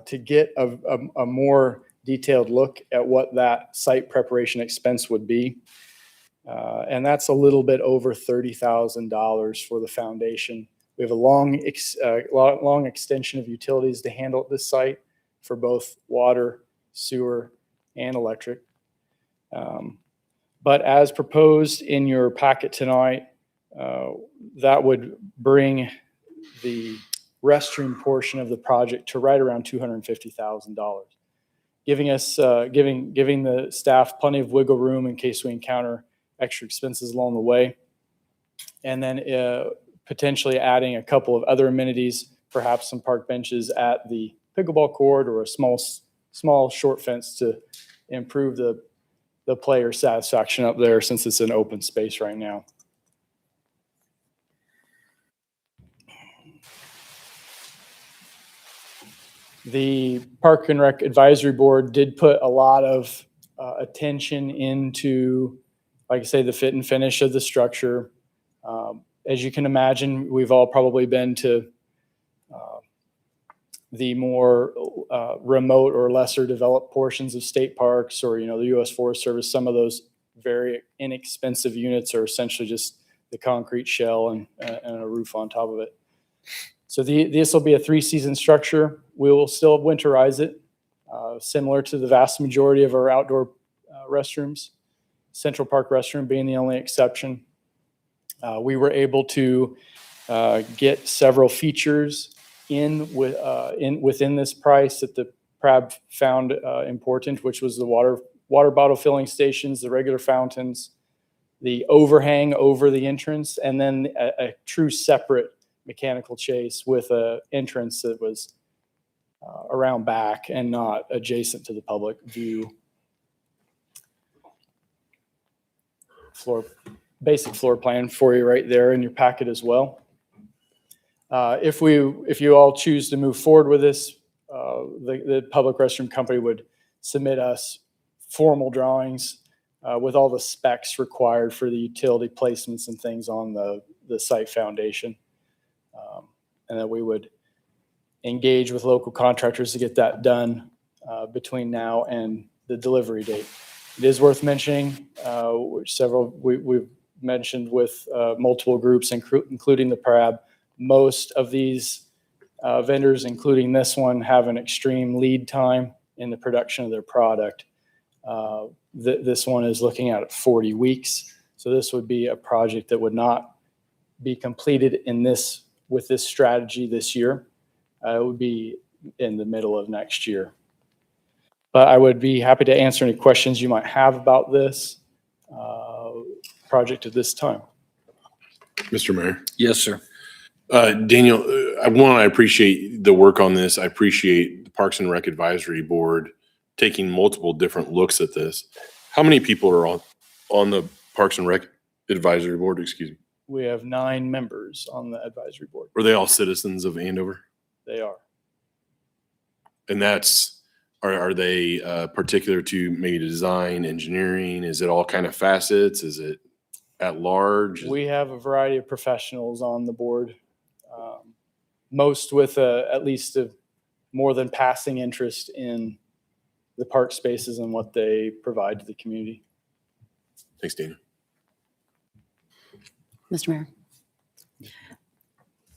U: to get a more detailed look at what that site preparation expense would be. And that's a little bit over $30,000 for the foundation. We have a long extension of utilities to handle at this site for both water sewer, and electric. But as proposed in your packet tonight, that would bring the restroom portion of the project to right around $250,000, giving us, giving the staff plenty of wiggle room in case we encounter extra expenses along the way. And then potentially adding a couple of other amenities, perhaps some park benches at the pickleball court or a small short fence to improve the player satisfaction up there since it's an open space right now. The Park and Rec Advisory Board did put a lot of attention into, like I say, the fit and finish of the structure. As you can imagine, we've all probably been to the more remote or lesser developed portions of state parks or, the U.S. Forest Service. Some of those very inexpensive units are essentially just the concrete shell and a roof on top of it. So this will be a 3-season structure. We will still winterize it, similar to the vast majority of our outdoor restrooms, Central Park restroom being the only exception. We were able to get several features within this price that the PRAB found important, which was the water bottle filling stations, the regular fountains, the overhang over the entrance, and then a true separate mechanical chase with an entrance that was around back and not adjacent to the public view. Basic floor plan for you right there in your packet as well. If you all choose to move forward with this, the public restroom company would submit us formal drawings with all the specs required for the utility placements and things on the site foundation. And that we would engage with local contractors to get that done between now and the delivery date. It is worth mentioning, we've mentioned with multiple groups, including the PRAB, most of these vendors, including this one, have an extreme lead time in the production of their product. This one is looking at 40 weeks. So this would be a project that would not be completed with this strategy this year. It would be in the middle of next year. But I would be happy to answer any questions you might have about this project at this time.
A: Mr. Mayor.
U: Yes, sir.
A: Daniel, I appreciate the work on this. I appreciate the Parks and Rec Advisory Board taking multiple different looks at this. How many people are on the Parks and Rec Advisory Board? Excuse me.
U: We have 9 members on the advisory board.
A: Are they all citizens of Andover?
U: They are.
A: And are they particular to maybe design, engineering? Is it all kind of facets? Is it at large?
U: We have a variety of professionals on the board, most with at least a more than passing interest in the park spaces and what they provide to the community.
A: Thanks, Dana.
G: Mr. Mayor.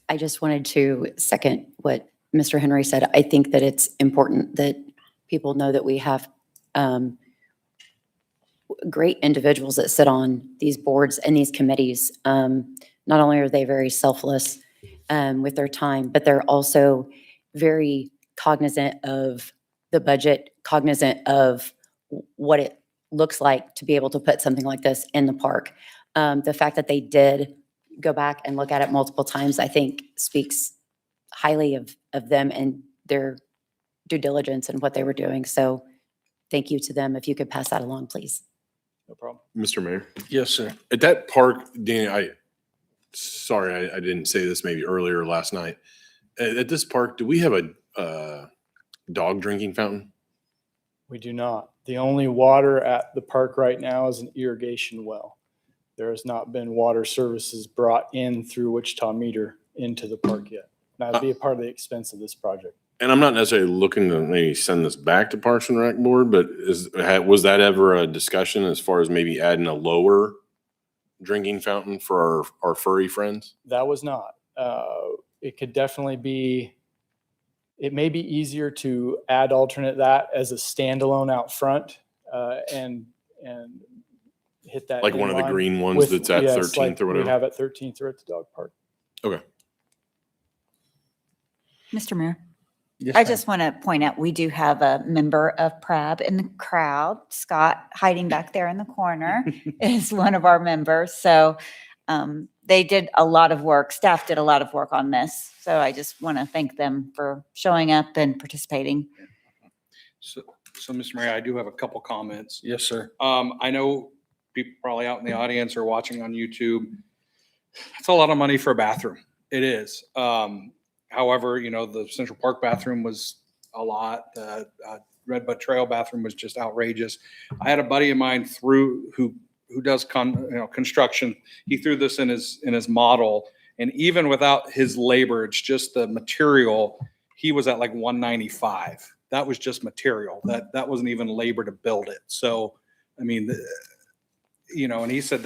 G: I just wanted to second what Mr. Henry said. I think that it's important that people know that we have great individuals that sit on these boards and these committees. Not only are they very selfless with their time, but they're also very cognizant of the budget, cognizant of what it looks like to be able to put something like this in the park. The fact that they did go back and look at it multiple times, I think speaks highly of them and their due diligence and what they were doing. So thank you to them. If you could pass that along, please.
U: No problem.
A: Mr. Mayor.
U: Yes, sir.
A: At that park, Danny, I didn't say this maybe earlier last night. At this park, do we have a dog drinking fountain?
U: We do not. The only water at the park right now is an irrigation well. There has not been water services brought in through Wichita Meter into the park yet. That'd be a part of the expense of this project.
A: And I'm not necessarily looking to maybe send this back to Parks and Rec Board, but was that ever a discussion as far as maybe adding a lower drinking fountain for our furry friends?
U: That was not. It could definitely be it may be easier to add alternate that as a standalone out front and hit that.
A: Like one of the green ones that's at 13th or
U: We
A: whatever?
U: have at 13th or at the dog park.
A: Okay.
T: Mr. Mayor,
O: Yes,
T: I
O: ma'am.
T: just want to point out, we do have a member of PRAB in the crowd. Scott, hiding back there in the corner, is one of our members. So they did a lot of work, staff did a lot of work on this. So I just want to thank them for showing up and participating.
O: So, Mr. Mayor, I do have a couple comments.
B: Yes, sir.
O: I know people probably out in the audience are watching on YouTube. It's a lot of money for a bathroom. It is. However, you know, the Central Park bathroom was a lot. The Redbud Trail bathroom was just outrageous. I had a buddy of mine who does construction. He threw this in his model, and even without his labor, it's just the material. He was at like 195. That was just material. That wasn't even labor to build it. So, I mean, you know, and he said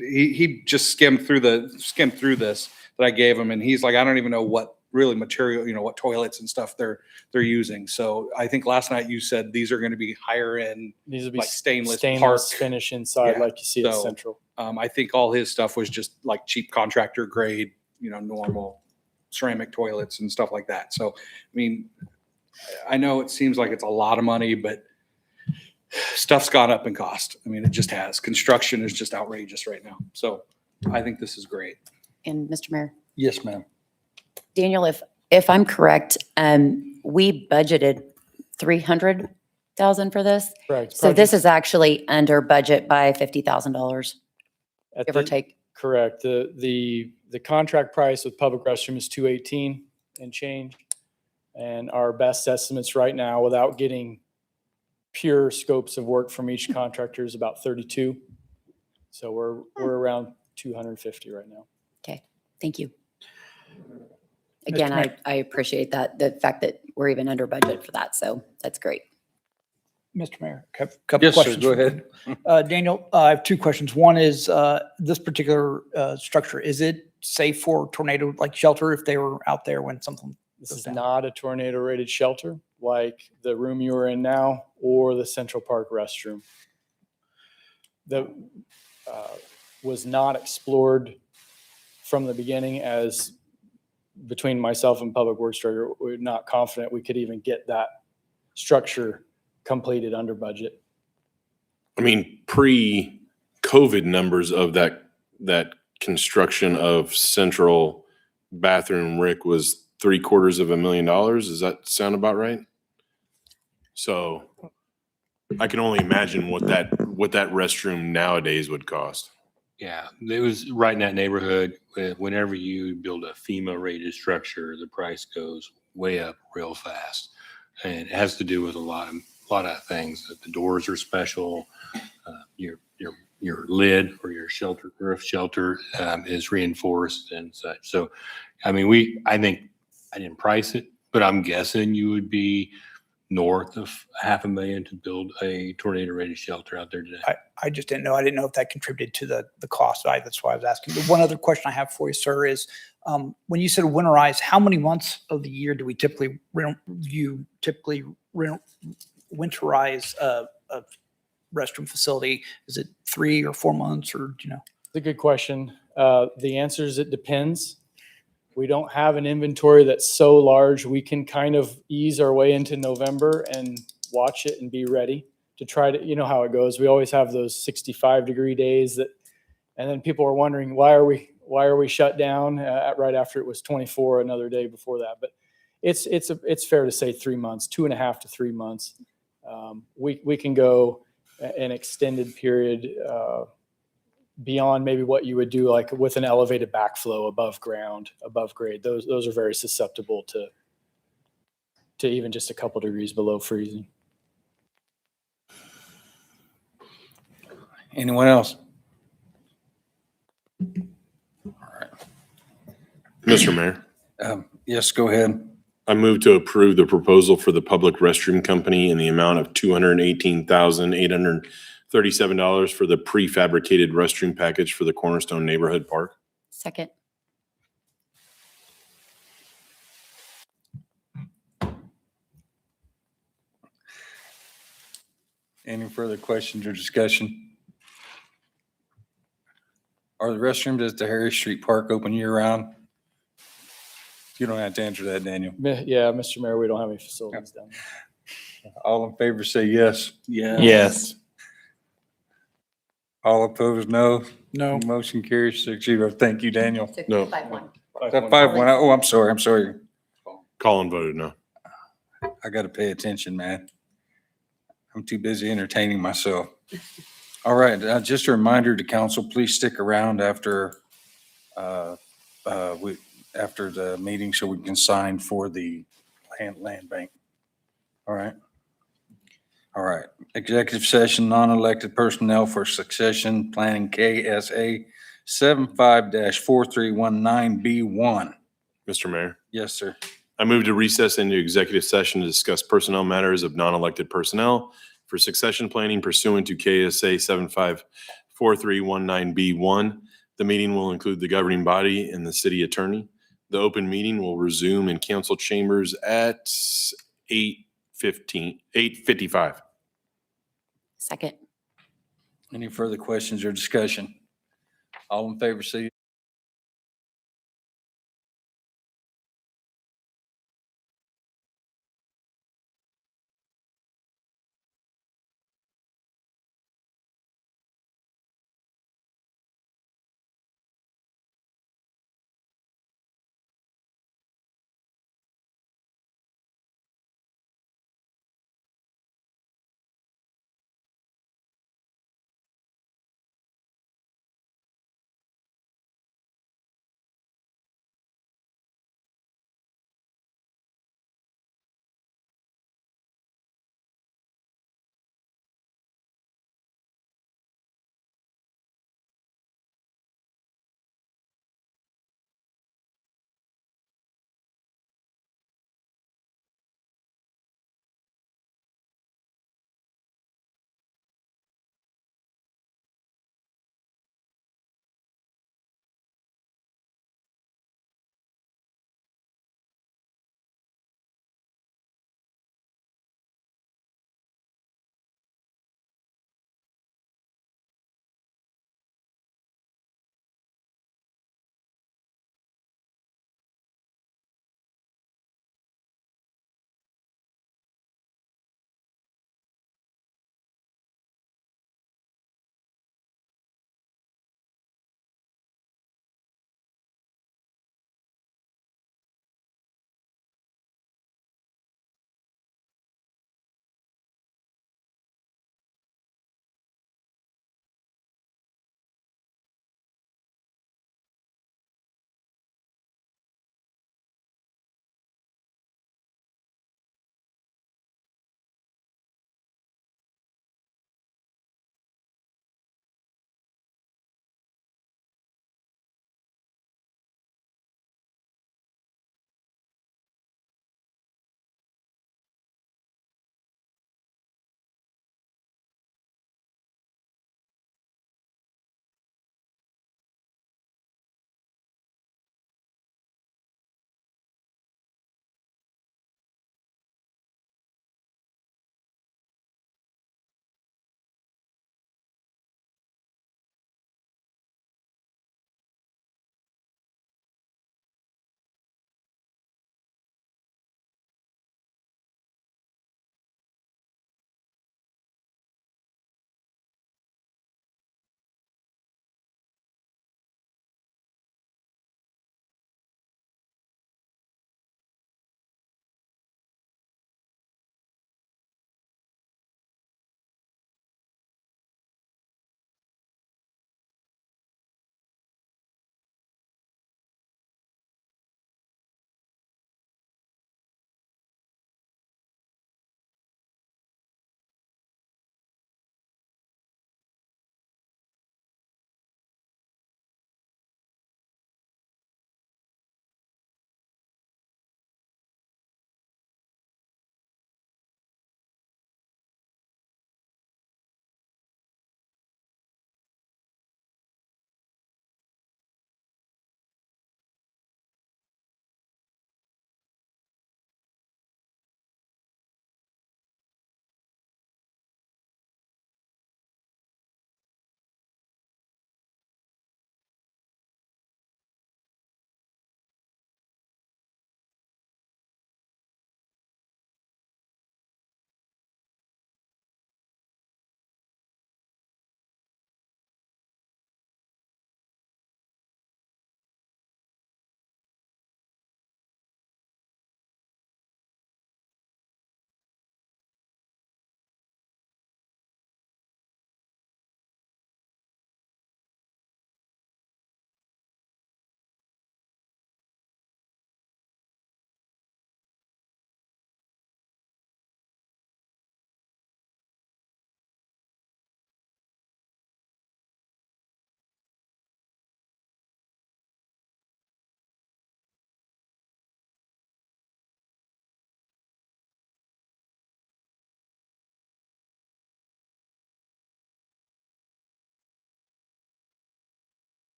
O: he just skimmed through this that I gave him, and he's like, I don't even know what really material, you know, what toilets and stuff they're using. So I think last night you said these are going to be higher end,
U: These would be
O: like stainless
U: finish inside,
O: Yeah.
U: like you see at
O: So,
U: Central.
O: I think all his stuff was just like cheap contractor grade, you know, normal ceramic toilets and stuff like that. So, I mean, I know it seems like it's a lot of money, but stuff's gone up in cost. I mean, it just has. Construction is just outrageous right now. So I think this is great.
G: And Mr. Mayor,
B: Yes, ma'am.
G: Daniel, if I'm correct, we budgeted 300,000 for this.
U: Correct.
G: So this is actually under budget by $50,000,
U: At
G: give or
U: the-
G: take.
U: Correct. The contract price with public restroom is 218 and change. And our best estimates right now, without getting pure scopes of work from each contractor, is about 32. So we're around 250 right now.
G: Okay, thank you. Again, I appreciate that, the fact that we're even under budget for that. So that's great.
J: Mr. Mayor, couple
B: Yes, sir.
J: questions.
B: Go
J: for you.
B: ahead.
J: Daniel, I have two questions. One is, this particular structure, is it safe for tornado like shelter if they were out there when something
U: This
J: goes
U: is
J: down?
U: not a tornado rated shelter like the room you are in now or the Central Park restroom. That was not explored from the beginning, as between myself and Public Works Director, we're not confident we could even get that structure completed under budget.
A: I mean, pre-COVID numbers of that construction of central bathroom, Rick, was $750,000. Does that sound about right? So I can only imagine what that restroom nowadays would cost.
C: Yeah, it was right in that neighborhood. Whenever you build a FEMA rated structure, the price goes way up real fast. And it has to do with a lot of things. That the doors are special, your lid or your roof shelter is reinforced and such. So, I mean, I think I didn't price it, but I'm guessing you would be north of $500,000 to build a tornado rated shelter out there today.
J: I just didn't know. I didn't know if that contributed to the cost. That's why I was asking. The one other question I have for you, sir, is when you said winterize, how many months of the year do we typically winterize a restroom facility? Is it 3 or 4 months, or do you know?
U: It's a good question. The answer is it depends. We don't have an inventory that's so large. We can kind of ease our way into November and watch it and be ready to try to, you know how it goes. We always have those 65-degree days and then people are wondering, why are we shut down right after it was 24 another day before that? But it's fair to say 3 months, 2.5 to 3 months. We can go an extended period beyond maybe what you would do like with an elevated backflow above ground, above grade. Those are very susceptible to even just a couple degrees below freezing.
B: Anyone else?
A: Mr. Mayor,
B: Yes, go ahead.
A: I move to approve the proposal for the public restroom company in the amount of $218,837 for the prefabricated restroom package for the Cornerstone Neighborhood Park.
G: Second.
B: Any further questions or discussion? Are the restrooms at the Harry Street Park open year-round? You don't have to answer that, Daniel.
U: Yeah, Mr. Mayor, we don't have any facilities down there.
B: All in favor say yes.
M: Yes.
B: All opposed, no.
J: No.
B: Motion carries 6-0. Thank you, Daniel.
A: No.
G: 5-1.
B: That 5-1. Oh, I'm sorry.
A: Colin voted no.
B: I gotta pay attention, man. I'm too busy entertaining myself. All right, just a reminder to council, please stick around after after the meeting so we can sign for the land bank. All right. All right, executive session, non-elected personnel for succession planning, KSA 75-4319B1.
A: Mr. Mayor,
B: Yes, sir.
A: I move to recess into executive session to discuss personnel matters of non-elected personnel for succession planning pursuant to KSA 75-4319B1. The meeting will include the governing body and the city attorney. The open meeting will resume in council chambers at 8:55.
G: Second.
B: Any further questions or discussion? All in favor, say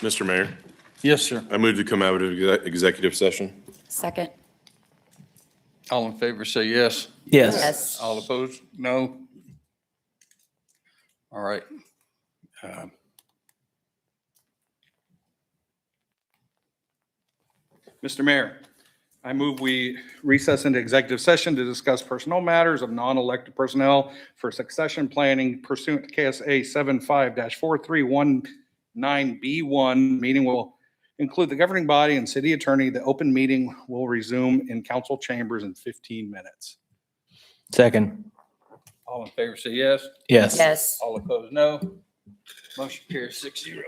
A: Mr. Mayor,
B: Yes, sir.
A: I move to come out of executive session.
G: Second.
B: All in favor, say yes.
G: Yes.
B: All opposed, no. All right.
O: Mr. Mayor, I move we recess into executive session to discuss personnel matters of non-elected personnel for succession planning pursuant to KSA 75-4319B1. Meeting will include the governing body and city attorney. The open meeting will resume in council chambers in 15 minutes.
M: Second.
B: All in favor, say yes.
M: Yes.
G: Yes.
B: All opposed, no. Motion carries 6-0.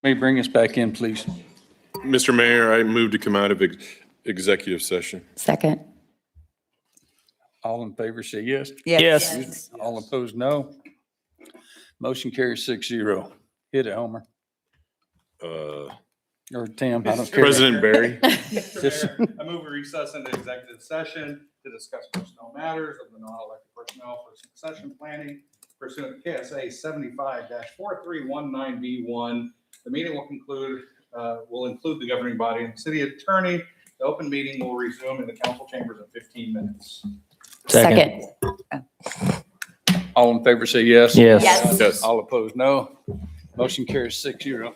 B: May you bring us back in, please?
A: Mr. Mayor, I move to come out of executive session.
G: Second.
B: All in favor, say yes.
M: Yes.
B: Excuse me. All opposed, no. Motion carries 6-0. Hit it, Homer. Or Tim, I don't care.
A: President Barry.
B: Just-
O: I move we recess into executive session to discuss personnel matters of the non-elected personnel for succession planning pursuant to KSA 75-4319B1. The meeting will include the governing body and the city attorney. The open meeting will resume in the council chambers in 15 minutes.
G: Second.
B: All in favor, say yes.
M: Yes.
A: Yes.
B: All opposed, no. Motion carries 6-0.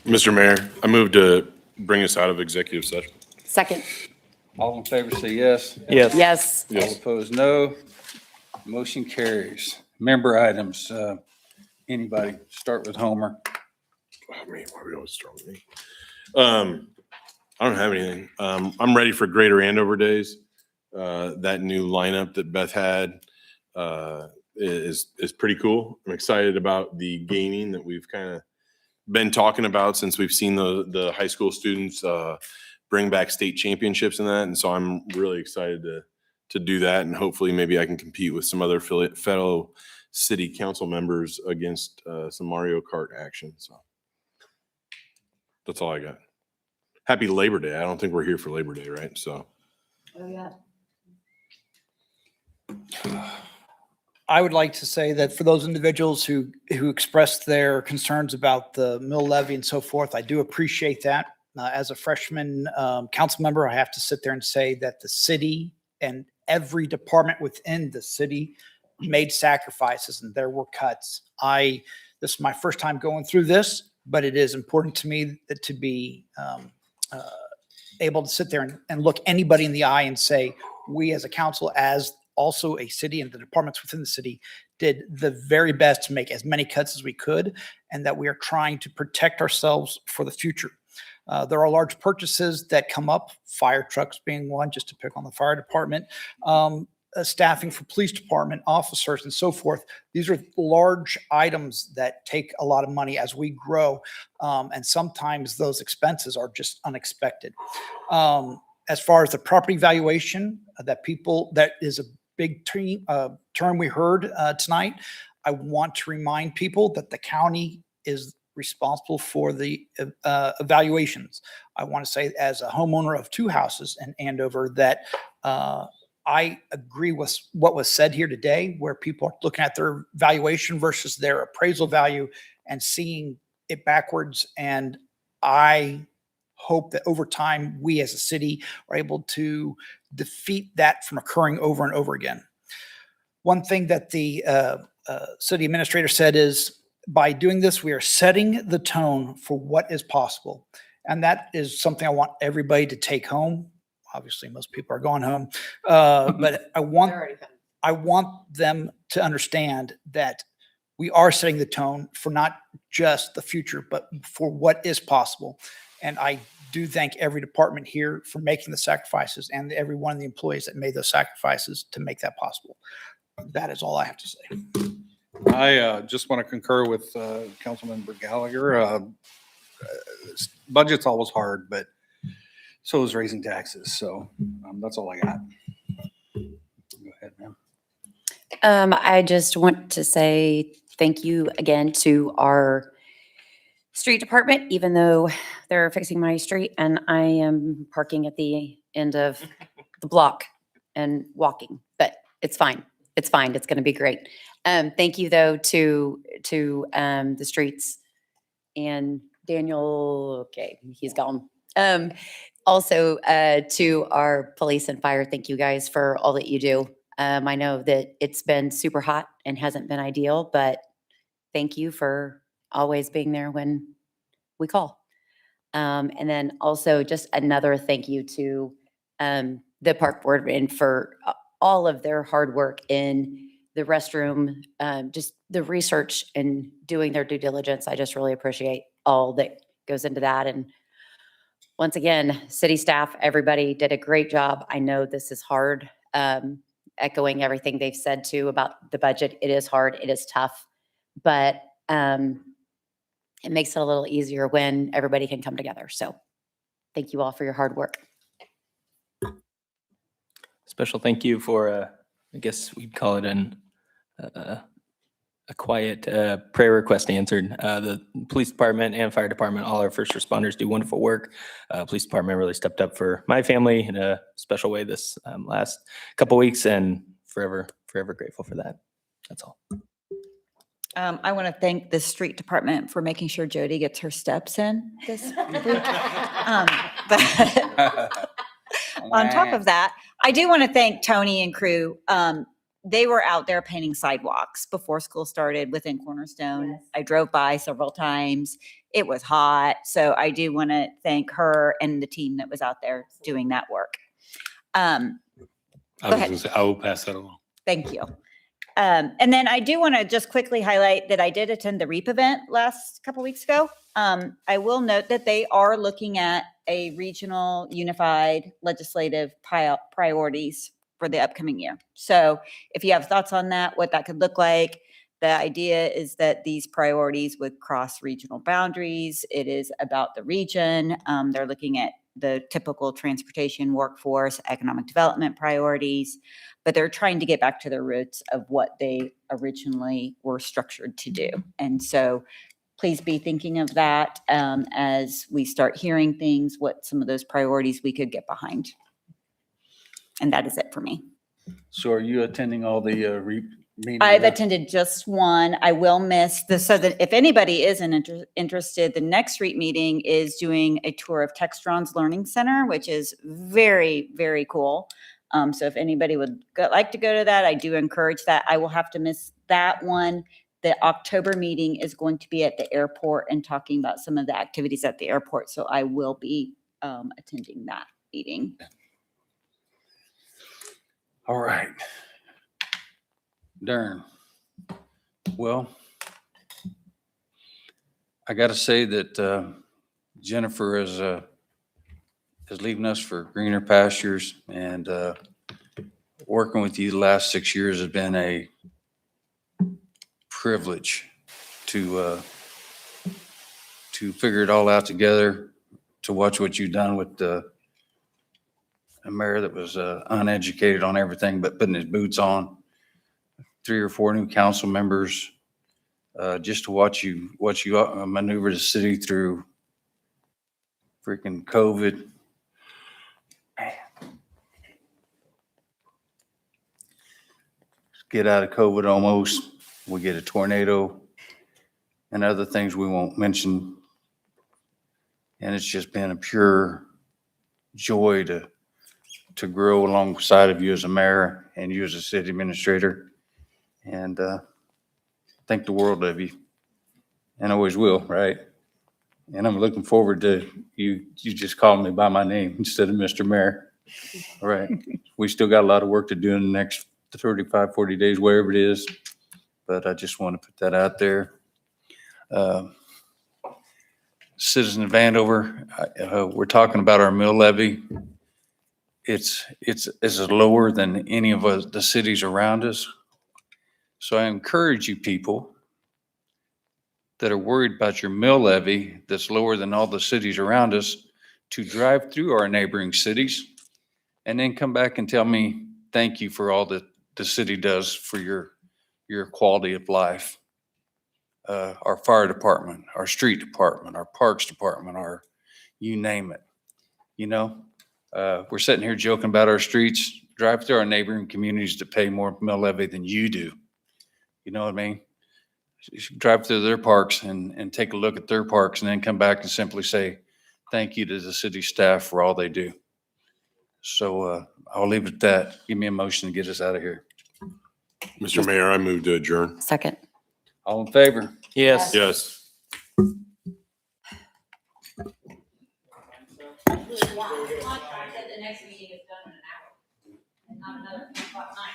A: Mr. Mayor, I move to bring us out of executive session.
G: Second.
O: All in favor, say yes.
M: Yes.
G: Yes.
O: All opposed, no. Motion carries. Member items, anybody, start with Homer.
A: Oh, man, why are we always start with me? I don't have anything. I'm ready for Greater Andover Days. That new lineup that Beth had is pretty cool. I'm excited about the gaming that we've kind of been talking about since we've seen the high school students bring back state championships and that. And so I'm really excited to do that. And hopefully maybe I can compete with some other fellow city council members against some Mario Kart action. So that's all I got. Happy Labor Day. I don't think we're here for Labor Day, right? So.
G: Oh, yeah.
J: I would like to say that for those individuals who expressed their concerns about the mill levy and so forth, I do appreciate that. As a freshman council member, I have to sit there and say that the city and every department within the city made sacrifices and there were cuts. This is my first time going through this, but it is important to me that to be able to sit there and look anybody in the eye and say, we as a council, as also a city and the departments within the city did the very best to make as many cuts as we could, and that we are trying to protect ourselves for the future. There are large purchases that come up, fire trucks being one, just to pick on the fire department, staffing for police department officers and so forth. These are large items that take a lot of money as we grow. And sometimes those expenses are just unexpected. As far as the property valuation that is a big term we heard tonight. I want to remind people that the county is responsible for the evaluations. I want to say as a homeowner of 2 houses in Andover that I agree with what was said here today, where people are looking at their valuation versus their appraisal value and seeing it backwards. And I hope that over time, we as a city are able to defeat that from occurring over and over again. One thing that the city administrator said is, by doing this, we are setting the tone for what is possible. And that is something I want everybody to take home. Obviously, most people are going home, but I want them to understand that we are setting the tone for not just the future, but for what is possible. And I do thank every department here for making the sacrifices and every one of the employees that made those sacrifices to make that possible. That is all I have to say.
O: I just want to concur with Councilmember Gallagher. Budget's always hard, but so is raising taxes. So that's all I got. Go ahead, ma'am.
G: I just want to say thank you again to our street department, even though they're fixing my street and I am parking at the end of the block and walking, but it's fine. It's fine. It's going to be great. Thank you though to the streets and Daniel. Okay, he's gone. Also to our police and fire. Thank you guys for all that you do. I know that it's been super hot and hasn't been ideal, but thank you for always being there when we call. And then also just another thank you to the park board and for all of their hard work in the restroom, just the research and doing their due diligence. I just really appreciate all that goes into that. And once again, city staff, everybody did a great job. I know this is hard, echoing everything they've said too about the budget. It is hard, it is tough, but it makes it a little easier when everybody can come together. So thank you all for your hard work.
M: Special thank you for, I guess we'd call it a quiet prayer request answered. The police department and fire department, all our first responders do wonderful work. Police department really stepped up for my family in a special way this last couple weeks, and forever grateful for that. That's all.
T: I want to thank the street department for making sure Jody gets her steps in this week. But on top of that, I do want to thank Tony and crew. they were out there painting sidewalks before school started within Cornerstone. I drove by several times. It was hot. So I do want to thank her and the team that was out there doing that work.
C: I
T: Go
C: was
T: ahead.
C: gonna say, I will pass that along.
T: Thank you. And then I do want to just quickly highlight that I did attend the REAP event last couple weeks ago. I will note that they are looking at a regional unified legislative priorities for the upcoming year. So if you have thoughts on that, what that could look like, the idea is that these priorities would cross regional boundaries. It is about the region. They're looking at the typical transportation, workforce, economic development priorities, but they're trying to get back to their roots of what they originally were structured to do. And so please be thinking of that as we start hearing things, what some of those priorities we could get behind. And that is it for me.
B: So are you attending all the REAP meetings?
T: I've attended just one. I will miss the, so that if anybody isn't interested, the next REAP meeting is doing a tour of Textron's Learning Center, which is very, very cool. So if anybody would like to go to that, I do encourage that. I will have to miss that one. The October meeting is going to be at the airport and talking about some of the activities at the airport. So I will be attending that meeting.
B: All right. Darn. Well, I got to say that Jennifer is leaving us for greener pastures, and working with you the last 6 years has been a privilege to figure it all out together, to watch what you've done with a mayor that was uneducated on everything but putting his boots on, 3 or 4 new council members, just to watch you maneuver the city through freaking COVID. Get out of COVID almost. We get a tornado and other things we won't mention. And it's just been a pure joy to grow alongside of you as a mayor and you as a city administrator. And think the world of you, and always will, right? And I'm looking forward to you just calling me by my name instead of Mr. Mayor. All right. We still got a lot of work to do in the next 35, 40 days, wherever it is. But I just want to put that out there. Citizen of Andover, we're talking about our mill levy. It's lower than any of the cities around us. So I encourage you people that are worried about your mill levy that's lower than all the cities around us to drive through our neighboring cities and then come back and tell me thank you for all that the city does for your quality of life. Our fire department, our street department, our parks department, our, you name it. You know, we're sitting here joking about our streets. Drive through our neighboring communities to pay more mill levy than you do. You know what I mean? You should drive through their parks and take a look at their parks and then come back and simply say, thank you to the city staff for all they do. So I'll leave it at that. Give me a motion to get us out of here.
A: Mr. Mayor, I move to adjourn.
G: Second.
B: All in favor?
M: Yes.
A: Yes.
T: The next meeting is done in an hour and not another 10 o'clock night.